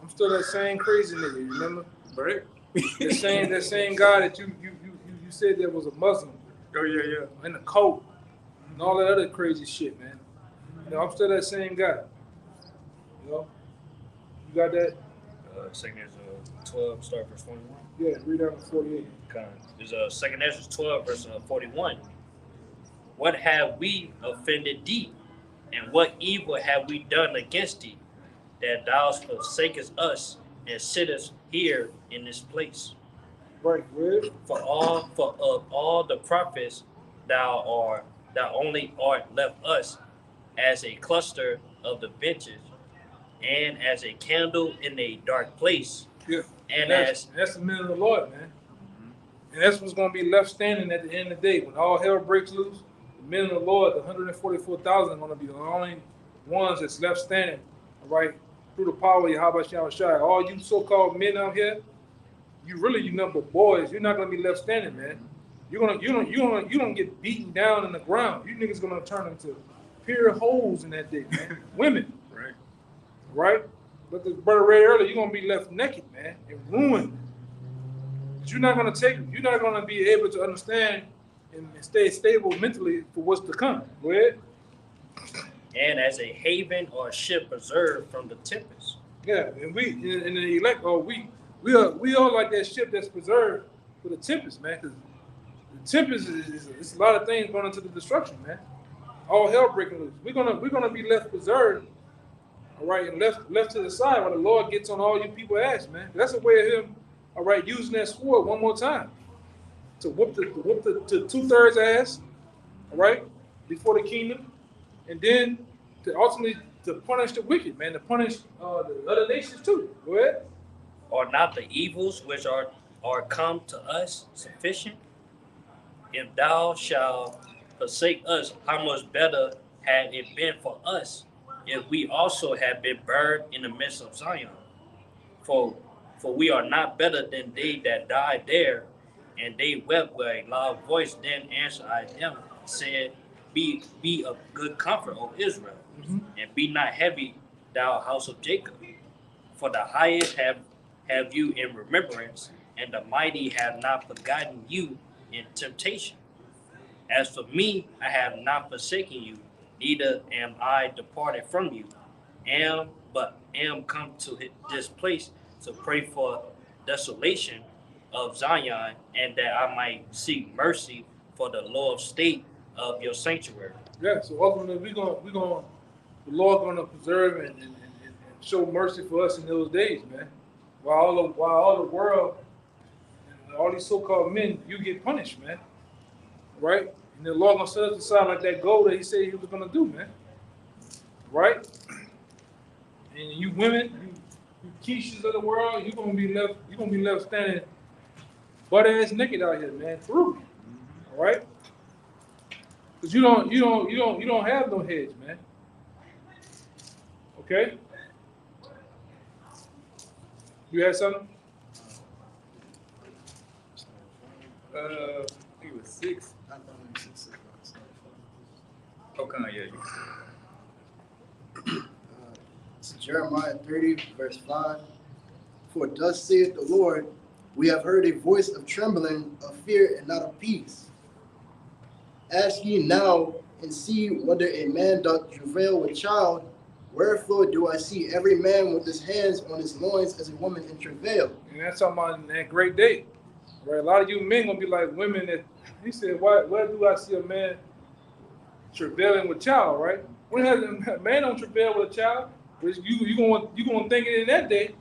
Speaker 1: I'm still that same crazy nigga, you remember?
Speaker 2: Right.
Speaker 1: that same guy that you said that was a Muslim.
Speaker 2: Oh yeah.
Speaker 1: In the cult and all that other crazy shit, man. I'm still that same guy. You got that?
Speaker 4: Second Ezra 12, start verse 41.
Speaker 1: Yeah, read out to 48.
Speaker 4: There's Second Ezra 12, verse 41. What have we offended thee, and what evil have we done against thee, that thou forsakest us and sittest here in this place?
Speaker 1: Right, good.
Speaker 4: For of all the prophets thou only art left us as a cluster of the benches, and as a candle in a dark place.
Speaker 1: Yeah.
Speaker 4: And
Speaker 1: that's the men of the Lord, man. And that's what's gonna be left standing at the end of the day. When all hell breaks loose, the men of the Lord, the 144,000 are gonna be the only ones that's left standing, all right, through the power of Yahweh Shai. All you so-called men out here, you number boys. You're not gonna be left standing, man. You don't get beaten down in the ground. You niggas gonna turn into pure holes in that day, man. Women. Right? But the brother read earlier, you're gonna be left naked, man, and ruined. But you're not gonna be able to understand and stay stable mentally for what's to come. Go ahead.
Speaker 4: And as a haven or a ship preserved from the tempest.
Speaker 1: Yeah, and in the elect, we are like that ship that's preserved for the tempest, man. Because the tempest is a lot of things going into the destruction, man. All hell breaking loose. We're gonna be left preserved, all right, and left to the side while the Lord gets on all you people ass, man. That's a way of him, all right, using that sword one more time to whoop the 2/3 ass, all right, before the kingdom, and then to ultimately to punish the wicked, man, to punish the other nations too. Go ahead.
Speaker 4: Are not the evils which are come to us sufficient? If thou shalt forsake us, how much better had it been for us if we also had been burned in the midst of Zion? For we are not better than they that died there. And they wept with a loud voice. Then answered I them, said, Be of good comfort, O Israel, and be not heavy, thou house of Jacob. For the highest have you in remembrance, and the mighty have not forgotten you in temptation. As for me, I have not forsaken you, neither am I departed from you, but am come to this place to pray for desolation of Zion, and that I might seek mercy for the low state of your sanctuary.
Speaker 1: Yeah, so ultimately the Lord gonna preserve and show mercy for us in those days, man. While all the world all these so-called men, you get punished, man. Right? And the Lord gonna set us aside like that goal that He said He was gonna do, man. Right? And you women, you Keishas of the world, you're gonna be left standing butt ass naked out here, man. Through. All right? Because you don't have no hedge, man. Okay? You had something?
Speaker 2: I think it was 6.
Speaker 3: I thought it was 6.
Speaker 2: Okay, yeah.
Speaker 3: It's Jeremiah 30, verse 5. For thus saith the Lord, we have heard a voice of trembling, of fear, and not of peace. Ask ye now, and see whether a man doth travail with child. Wherefore do I see every man with his hands on his loins as a woman in travail?
Speaker 1: And that's talking about that great day. Right? A lot of you men gonna be like women that He said, where do I see a man travailing with child, right? When has a man don't travail with a child? Which you gonna think it in that day,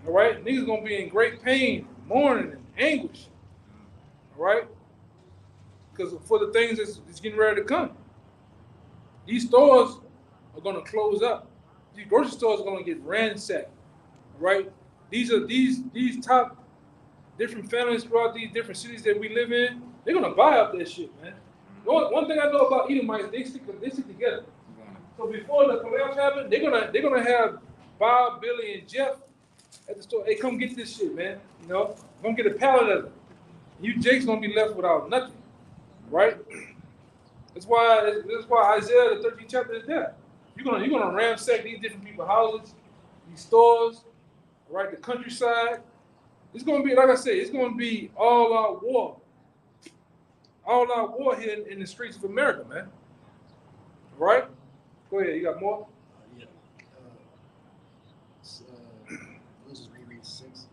Speaker 1: all right? Niggas gonna be in great pain, mourning, and anguish, all right? Because for the things that's getting ready to come. These stores are gonna close up. These grocery stores are gonna get ransacked, right? These top different families throughout these different cities that we live in. They're gonna buy up that shit, man. One thing I know about Edomites, they stick together. So before the collapse happened, they're gonna have Bob, Billy, and Jeff at the store. Hey, come get this shit, man. You know, come get a pallet of it. You Jake's gonna be left without nothing, right? That's why Isaiah the 13th chapter is there. You're gonna ransack these different people's houses, these stores, right? The countryside. It's gonna be, like I said, it's gonna be all out war. All out war here in the streets of America, man. Right? Go ahead, you got more?
Speaker 3: Yeah. Let's just reread 6.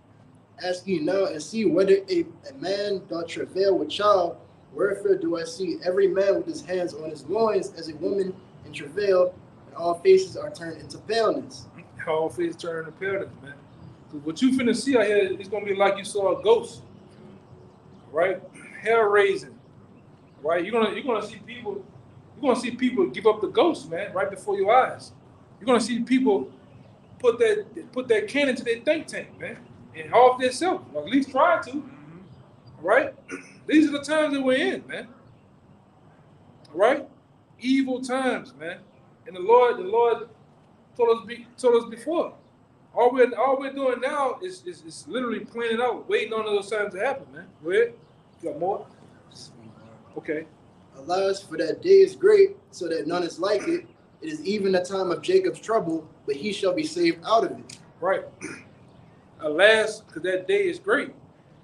Speaker 3: Ask ye now and see whether a man doth travail with child. Wherefore do I see every man with his hands on his loins as a woman in travail, and all faces are turned into paleness.
Speaker 1: All faces turn into paleness, man. Because what you finna see out here is gonna be like you saw a ghost, right? Hair raising, right? You're gonna see people give up the ghost, man, right before your eyes. You're gonna see people put that cannon to their think tank, man, and off themselves, or at least try to, right? These are the times that we're in, man. Right? Evil times, man. And the Lord told us before. All we're doing now is literally planning out, waiting on those times to happen, man. Go ahead. You got more? Okay.
Speaker 3: Alas, for that day is great, so that none is like it. It is even the time of Jacob's trouble, but he shall be saved out of it.
Speaker 1: Right. Alas, because that day is great.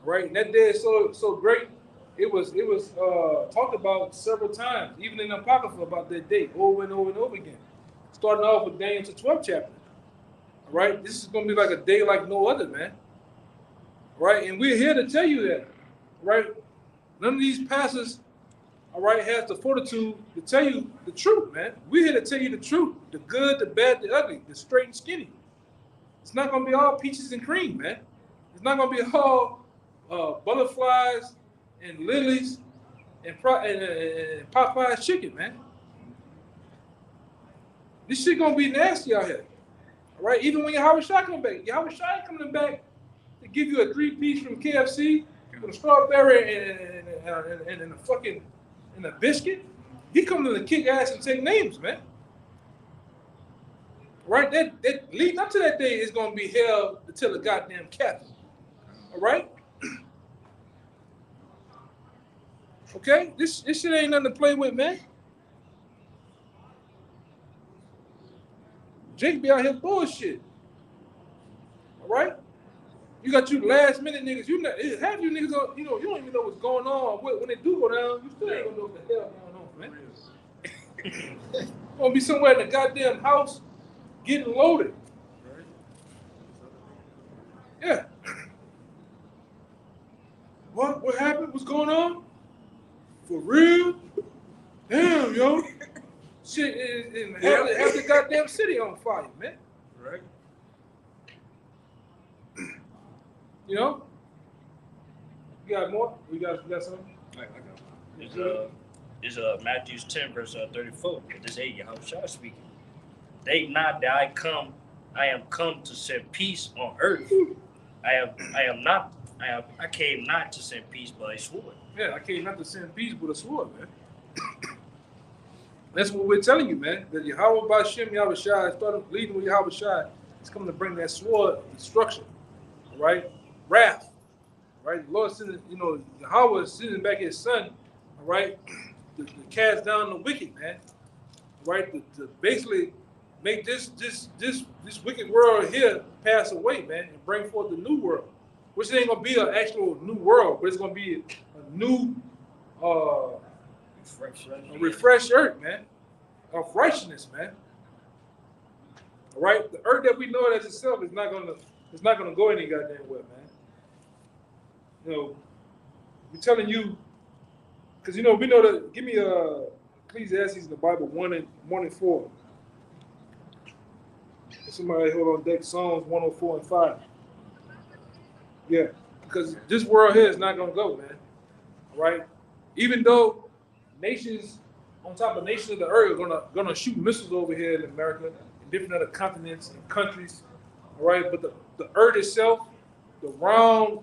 Speaker 1: Right? And that day is so great. It was talked about several times, even in the Apocrypha, about that day, over and over and over again. Starting off with Daniel 12th chapter. Right? This is going to be like a day like no other, man. Right? And we're here to tell you that. Right? None of these pastors, all right, has the fortitude to tell you the truth, man. We're here to tell you the truth. The good, the bad, the ugly, the straight and skinny. It's not going to be all peaches and cream, man. It's not going to be all butterflies and lilies and Popeye's chicken, man. This shit gonna be nasty out here. All right, even when Yahweh Shai come back, Yahweh Shai coming back to give you a 3-piece from KFC with a strawberry and a fucking and a biscuit. He coming to kick ass and take names, man. Right, that leading up to that day is gonna be hell until the goddamn captain. All right. Okay, this shit ain't nothing to play with, man. Jake be out here bullshit. All right, you got you last minute niggas. Half you niggas, you don't even know what's going on. When they do go down, you still ain't gonna know what the hell going on, man. Gonna be somewhere in the goddamn house getting loaded. Yeah. What happened? What's going on? For real? Damn, yo. Shit, and have the goddamn city on fire, man.
Speaker 2: Right.
Speaker 1: You know? You got more? You got something?
Speaker 2: I got
Speaker 4: Is Matthew 10 verse 34. This is Yahushua speaking. Think not that I am come to send peace on earth. I came not to send peace but a sword.
Speaker 1: Yeah, I came not to send peace but a sword, man. That's what we're telling you, man. That Yahweh Bashem Yahushua started leading with Yahushua. It's coming to bring that sword of destruction, all right? Wrath, all right? The Lord sending, Yahweh is sending back His Son, all right, to cast down the wicked, man, all right? To basically make this wicked world here pass away, man, and bring forth the new world, which ain't gonna be an actual new world, but it's gonna be a new, a refreshed earth, man, of righteousness, man. All right, the earth that we know it as itself is not gonna go any goddamn well, man. We're telling you, because we know that. Give me Ecclesiastes in the Bible 1 and 4. Somebody hold on deck. Psalms 104 and 5. Yeah, because this world here is not gonna go, man. All right, even though nations on top of nations of the earth are gonna shoot missiles over here in America and different other continents and countries. All right, but the earth itself, the round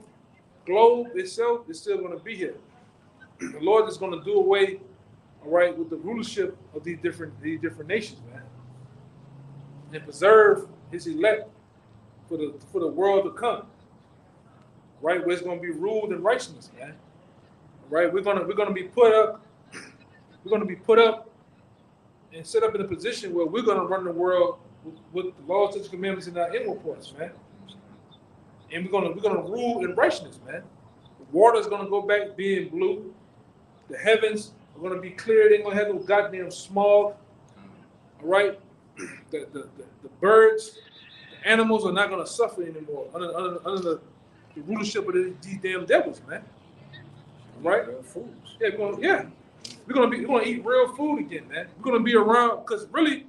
Speaker 1: globe itself, is still gonna be here. The Lord is gonna do away, all right, with the rulership of these different nations, man, and preserve His elect for the world to come. Right, where it's gonna be ruled in righteousness, man. Right, we're gonna be put up. We're going to be put up and set up in a position where we're going to run the world with the laws, statutes, commandments, and our inward parts, man. And we're going to rule in righteousness, man. The water is going to go back being blue. The heavens are going to be clear. They ain't going to have no goddamn smog. All right, the birds, the animals are not going to suffer anymore under the rulership of these damn devils, man. All right, fools. Yeah, We're gonna eat real food again, man. We're gonna be around because really,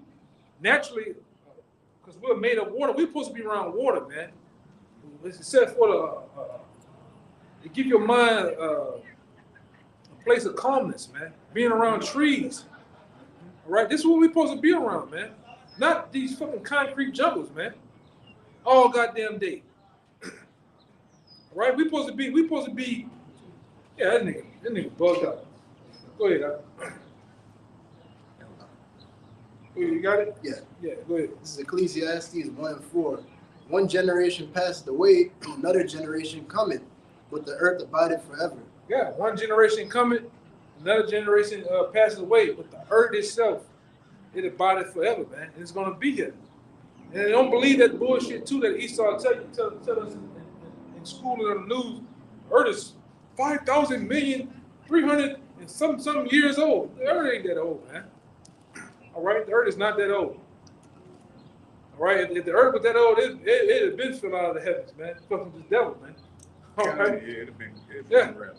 Speaker 1: naturally, because we're made of water. We're supposed to be around water, man. It's said for to give your mind a place of calmness, man. Being around trees. All right, this is what we're supposed to be around, man. Not these fucking concrete jungles, man. All goddamn day. All right, we supposed to be. Yeah, that nigga bugged out. Go ahead, you got it?
Speaker 3: Yeah.
Speaker 1: Yeah, go ahead.
Speaker 3: This is Ecclesiastes 1 and 4. One generation passed away, another generation cometh, but the earth abideth forever.
Speaker 1: Yeah, one generation cometh, another generation passes away, but the earth itself, it abideth forever, man. And it's gonna be here. And don't believe that bullshit too that Esau tell us in school and on the news. Earth is 5,000 million, 300 and some years old. The earth ain't that old, man. All right, the earth is not that old. All right, if the earth was that old, it had been fell out of the heavens, man. Fucking this devil, man. All right.
Speaker 2: Yeah, it'd been around.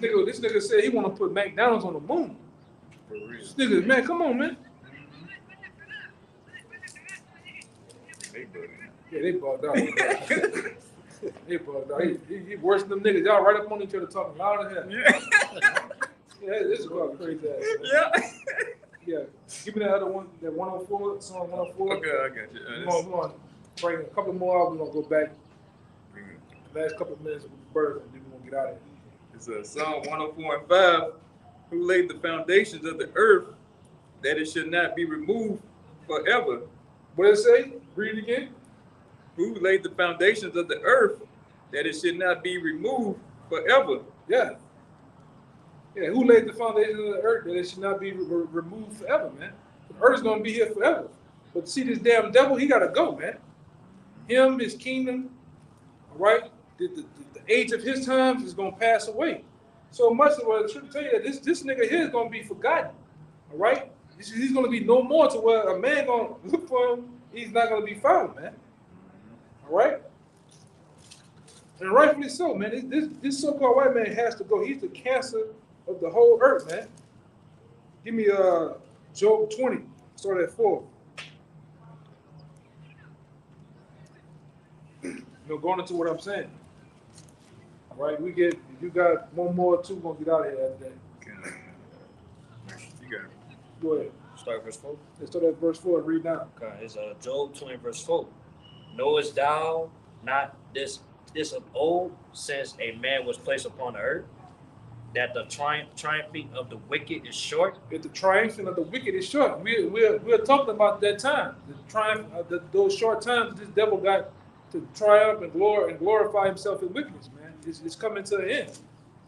Speaker 1: This nigga said he want to put McDonald's on the moon.
Speaker 2: For real.
Speaker 1: This nigga, man, come on, man.
Speaker 2: They bugging.
Speaker 1: Yeah, they bugged out. They bugged out. He worse than them niggas. Y'all right up on each other talking loud as hell. Yeah, this is about crazy ass.
Speaker 2: Yeah.
Speaker 1: Yeah. Give me that other one, that 104, song 104.
Speaker 2: Okay, I got you.
Speaker 1: Come on. Bring a couple more out. We're going to go back. The last couple of minutes with the birds, and then we're going to get out of here.
Speaker 2: It's Psalm 104 and 5. Who laid the foundations of the earth that it should not be removed forever?
Speaker 1: What did it say? Read it again.
Speaker 2: Who laid the foundations of the earth that it should not be removed forever?
Speaker 1: Yeah. Yeah, who laid the foundation of the earth that it should not be removed forever, man? The earth is going to be here forever. But see, this damn devil, he got to go, man. Him, his kingdom, all right? The age of his times is going to pass away. So much of what I should tell you that this nigga here is going to be forgotten, all right? He's going to be no more to where a man going to look for him. He's not going to be found, man. All right? And rightfully so, man. This so-called white man has to go. He's the cancer of the whole earth, man. Give me Job 20, start at 4. Going into what I'm saying. All right, we get You got one more or two gonna get out of here after that.
Speaker 2: You got it.
Speaker 1: Go ahead.
Speaker 4: Start verse 4.
Speaker 1: Let's start at verse 4 and read down.
Speaker 4: Okay, it's Job 20 verse 4. Knowest thou not this of old, since a man was placed upon the earth, that the triumphing of the wicked is short?
Speaker 1: If the triumphing of the wicked is short, we're talking about that time. The triumph, those short times this devil got to triumph and glorify himself in wickedness, man. It's coming to an end.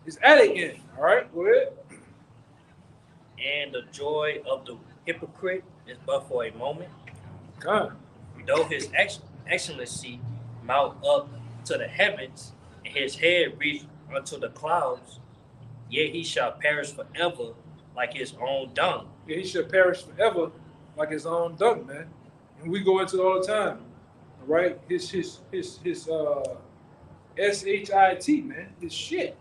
Speaker 1: It's at an end. All right, go ahead.
Speaker 4: And the joy of the hypocrite is but for a moment.
Speaker 1: God.
Speaker 4: Though his excellency mount up to the heavens, and his head reach unto the clouds, yet he shall perish forever like his own dung.
Speaker 1: Yeah, he shall perish forever like his own dung, man. And we go into it all the time. All right? His SHIT, man. His shit.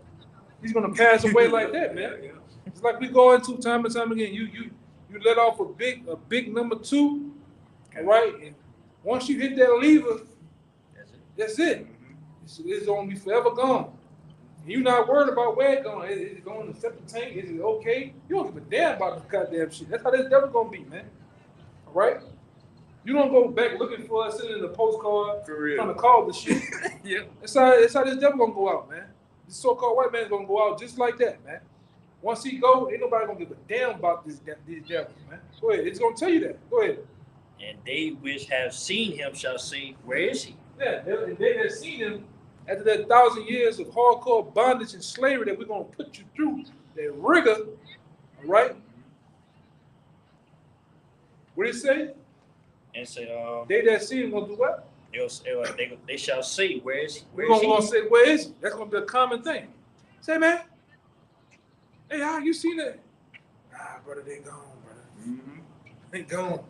Speaker 1: He's gonna pass away like that, man. It's like we go into time and time again. You let off a big number 2, all right? And once you hit that lever, that's it. It's gonna be forever gone. And you're not worried about where it's going. Is it going to septic tank? Is it okay? You don't give a damn about the goddamn shit. That's how this devil gonna be, man. All right? You don't go back looking for us, sitting in the postcard, trying to call the shit.
Speaker 2: Yeah.
Speaker 1: That's how this devil gonna go out, man. This so-called white man's gonna go out just like that, man. Once he go, ain't nobody gonna give a damn about these devils, man. Go ahead. It's gonna tell you that. Go ahead.
Speaker 4: And they which have seen him shall say, where is he?
Speaker 1: Yeah, they have seen him after that 1,000 years of hardcore bondage and slavery that we're gonna put you through, that rigor, all right? What did it say?
Speaker 4: And say,
Speaker 1: They that see him gonna do what?
Speaker 4: they shall say, where is he?
Speaker 1: We're gonna say, where is he? That's gonna be a common thing. Say, man, hey, how you seen that? Ah, brother, they gone, brother. They gone.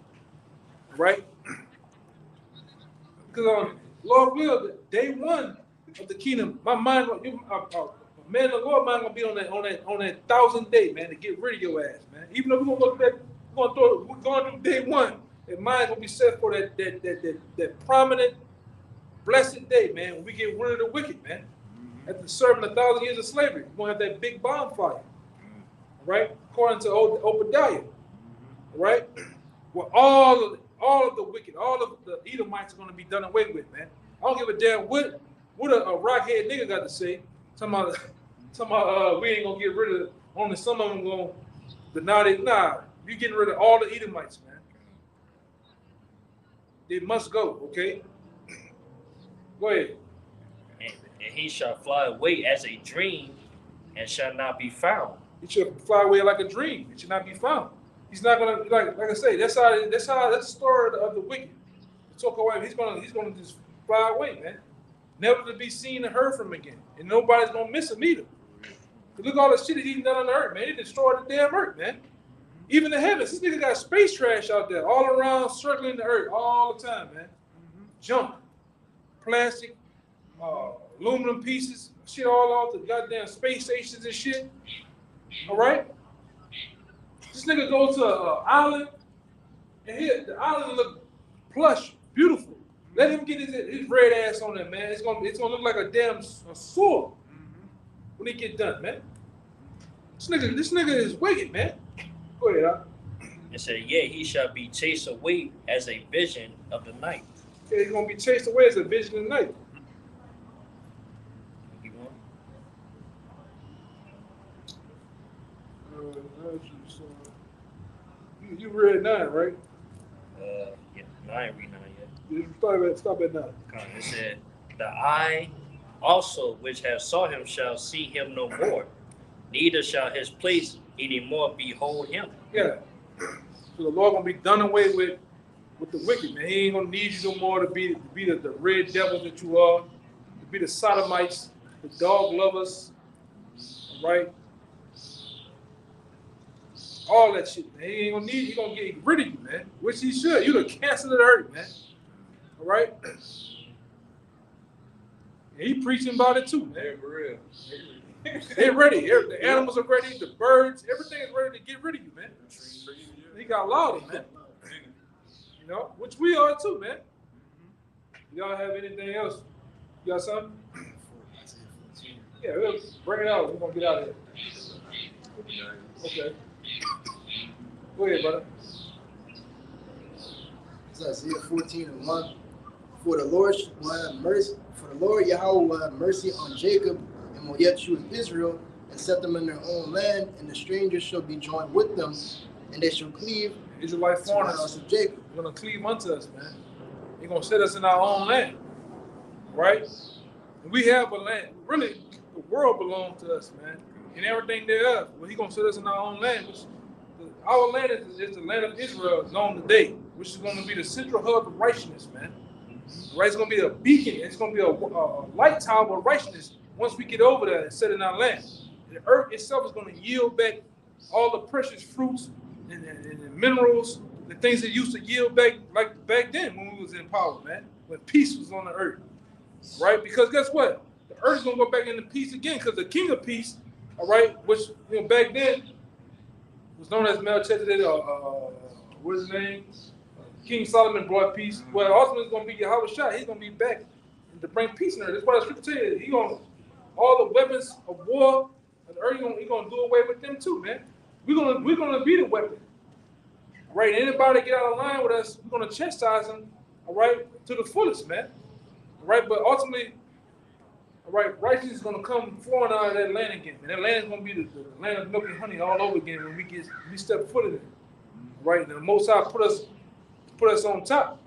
Speaker 1: Right? Because Lord will, day one of the kingdom, my mind, man, the Lord mind gonna be on that 1,000th day, man, to get rid of your ass, man. Even though we're going through day one, and mind gonna be set for that prominent, blessed day, man, when we get rid of the wicked, man. After serving 1,000 years of slavery, we're gonna have that big bonfire, right? According to Obadiah, right? Well, all of the wicked, all of the Edomites are gonna be done away with, man. I don't give a damn what a rockhead nigga got to say. Talking about we ain't gonna get rid of only some of them gonna deny it. Nah, you getting rid of all the Edomites, man. They must go, okay? Go ahead.
Speaker 4: And he shall fly away as a dream and shall not be found.
Speaker 1: He should fly away like a dream. It should not be found. He's not gonna like I say. That's the story of the wicked. The so-called wife. He's gonna just fly away, man. Never to be seen and heard from again. And nobody's gonna miss him either. Look at all the shit that he's done on the earth, man. He destroyed the damn earth, man. Even the heavens. This nigga got space trash out there, all around, circling the earth all the time, man. Junk, plastic, aluminum pieces, shit all off the goddamn space stations and shit. All right. This nigga goes to an island, and the island look plush, beautiful. Let him get his red ass on there, man. It's gonna look like a damn sword when he get done, man. This nigga is wicked, man. Go ahead, huh?
Speaker 4: And said, yeah, he shall be chased away as a vision of the night.
Speaker 1: Okay, he's gonna be chased away as a vision of the night. You read 9, right?
Speaker 4: Yeah, no, I ain't reading 9 yet.
Speaker 1: Stop at 9.
Speaker 4: It said, the eye also which have saw him shall see him no more, neither shall his place any more behold him.
Speaker 1: Yeah. So the Lord gonna be done away with the wicked, man. He ain't gonna need you no more to be the red devils that you are, to be the sodomites, the dog lovers, right? All that shit, man. He ain't gonna need you. He gonna get rid of you, man. Which he should. You the cancer of the earth, man. All right? And he preaching about it too, man.
Speaker 2: Yeah, for real.
Speaker 1: They're ready. The animals are ready. The birds, everything is ready to get rid of you, man. He got louder, man. You know, which we are too, man. Y'all have anything else? You got something? Yeah, we'll bring it out. We're gonna get out of here. Okay. Go ahead, brother.
Speaker 3: It's Isaiah 14:1. For the Lord will have mercy. For the Lord Yahweh will have mercy on Jacob and will yet choose Israel and set them in their own land, and the strangers shall be joined with them, and they shall cleave
Speaker 1: Israelite
Speaker 3: to the
Speaker 1: foreigners.
Speaker 3: house of Jacob.
Speaker 1: You're gonna cleave unto us, man. You're gonna set us in our own land, right? And we have a land. Really, the world belongs to us, man, and everything thereof. Well, He's gonna set us in our own land. Our land is the land of Israel known today, which is gonna be the central hub of righteousness, man. Right? It's gonna be a beacon. It's gonna be a light tower of righteousness once we get over there and set in our land. The earth itself is gonna yield back all the precious fruits and minerals, the things that used to yield back like back then when we was in power, man. When peace was on the earth, right? Because guess what? The earth is gonna go back into peace again, because the King of Peace, all right, which back then was known as Melchizedek. What's his name? King Solomon brought peace. Well, ultimately it's gonna be Yahweh Shai. He's gonna be back to bring peace in earth. That's why the scripture says he gonna all the weapons of war on the earth. He gonna do away with them too, man. We're gonna be the weapon. Right? Anybody get out of line with us, we're gonna chastise them, all right, to the fullest, man. All right, but ultimately, all right, righteousness is gonna come flowing out of that land again. And that land is gonna be the land of milk and honey all over again when we step foot in it. Right? And the Most High put us on top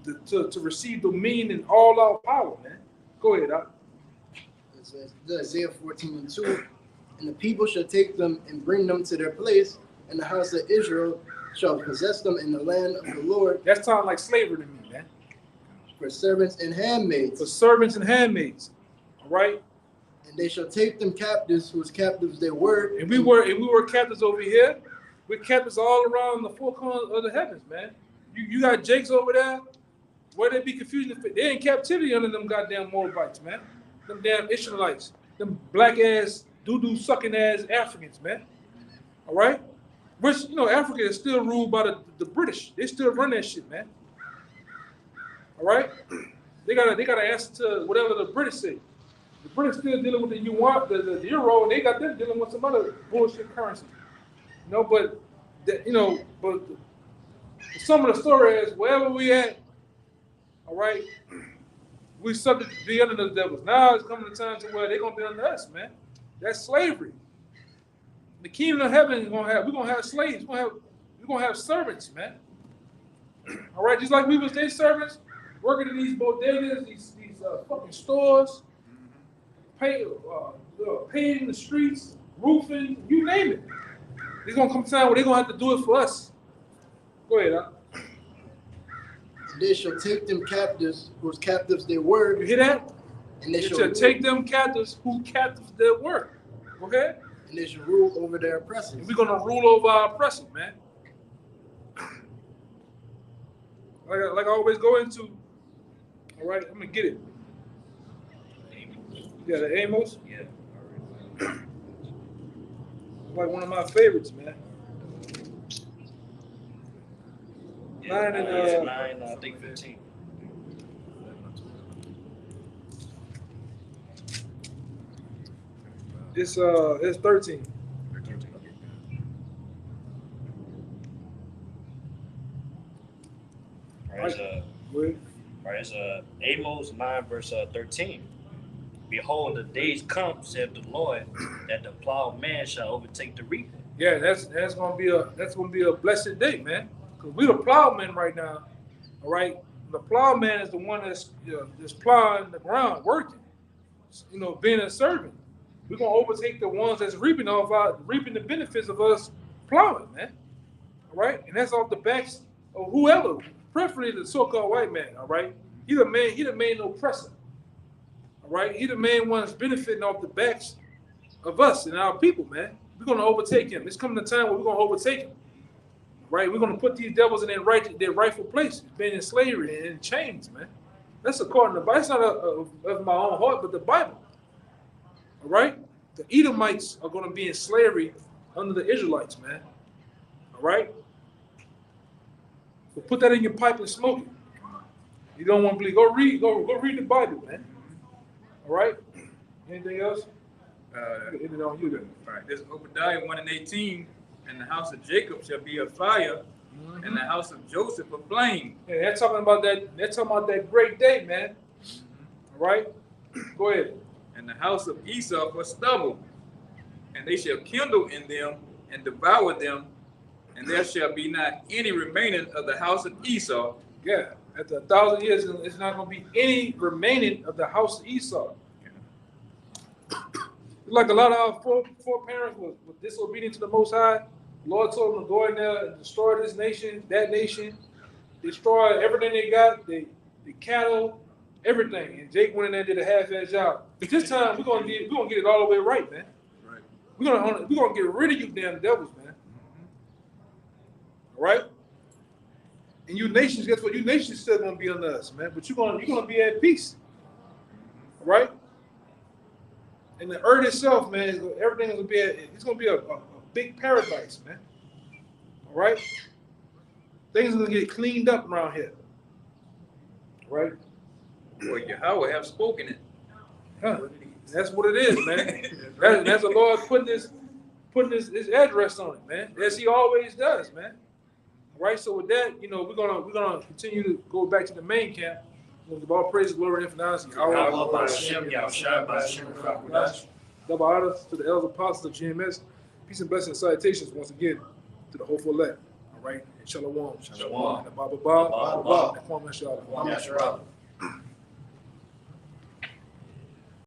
Speaker 1: to receive dominion and all our power, man. Go ahead, Doc.
Speaker 3: It's Isaiah 14:2. And the people shall take them and bring them to their place, and the house of Israel shall possess them in the land of the Lord.
Speaker 1: That sounds like slavery to me, man.
Speaker 3: For servants and handmaids.
Speaker 1: For servants and handmaids. All right?
Speaker 3: And they shall take them captives, whose captives they were.
Speaker 1: And we were captives over here. We're captives all around the four corners of the heavens, man. You got Jakes over there. Where they be confused? They're in captivity under them goddamn Moabites, man. Them damn Ishmaelites. Them black ass, doo-doo sucking ass Africans, man. All right? Which, Africa is still ruled by the British. They still run that shit, man. All right? They gotta answer to whatever the British say. The British still dealing with the yuan, the euro, and they got them dealing with some other bullshit currency. But some of the story is wherever we at, all right, we subject to be under the devils. Now it's coming to time to where they're gonna be under us, man. That's slavery. The kingdom of heaven is we're gonna have slaves. We're gonna have servants, man. All right, just like we was their servants, working in these bodegas, these fucking stores, paving the streets, roofing, you name it. There's gonna come a time where they're gonna have to do it for us. Go ahead, Doc.
Speaker 3: And they shall take them captives, whose captives they were.
Speaker 1: You hear that?
Speaker 3: And they
Speaker 1: shall take them captives, who captives they were. Okay?
Speaker 3: And they shall rule over their oppressors.
Speaker 1: And we're gonna rule over our oppressors, man. Like I always go into. All right, I'm gonna get it. Yeah, the Amos.
Speaker 4: Yeah.
Speaker 1: Like one of my favorites, man.
Speaker 4: Yeah,
Speaker 1: 9 and
Speaker 4: 9, I think 15.
Speaker 1: It's 13.
Speaker 4: It's Amos 9 verse 13. Behold, the days come, said the Lord, that the plowed man shall overtake the reaper.
Speaker 1: Yeah, that's gonna be a blessed day, man. Cause we the plowman right now, all right. The plowman is the one that's plowing the ground, working, being a servant. We're gonna overtake the ones that's reaping the benefits of us plowing, man. All right, and that's off the backs of whoever, preferably the so-called white man. All right, he the main oppressor. All right, he the main one that's benefiting off the backs of us and our people, man. We're gonna overtake him. It's coming a time where we're gonna overtake him. Right, we're gonna put these devils in their rightful place, being in slavery and in chains, man. That's according to the Bible. It's not of my own heart, but the Bible. All right, the Edomites are gonna be in slavery under the Israelites, man. All right, so put that in your pipe and smoke it. You don't want to believe? Go read the Bible, man. All right, Anything else? End it on you then.
Speaker 2: Right. This Obadiah 1:18, and the house of Jacob shall be a fire, and the house of Joseph a flame.
Speaker 1: Yeah, they're talking about that. They're talking about that great day, man. All right. Go ahead.
Speaker 2: And the house of Esau for stubble, and they shall kindle in them and devour them, and there shall be not any remaining of the house of Esau.
Speaker 1: Yeah. After 1,000 years, it's not going to be any remaining of the house of Esau. Like a lot of our foreparents were disobedient to the Most High. The Lord told them to go in there and destroy this nation, that nation, destroy everything they got, the cattle, everything. And Jake went in there and did a half-ass job. But this time we're gonna get it all the way right, man.
Speaker 2: Right.
Speaker 1: We're gonna get rid of you damn devils, man. All right. And you nations, guess what? You nations still gonna be under us, man. But you're gonna be at peace, all right? And the earth itself, man, everything is gonna be it's gonna be a big paradise, man. All right. Things are gonna get cleaned up around here, all right?
Speaker 2: Well, Yahweh have spoken it.
Speaker 1: Huh. That's what it is, man. that's the Lord putting his address on it, man. As He always does, man. All right. So with that, we're gonna continue to go back to the main camp. We'll give all praise, glory, and finality. Double honors to the elders apostles of GMS. Peace and blessings and salutations once again to the hopeful elect. All right. And shalom.
Speaker 4: Shalom.
Speaker 1: And Baba Ba.
Speaker 4: Baba Ba.
Speaker 1: And Kwame Shalom.
Speaker 4: Kwame Shalom.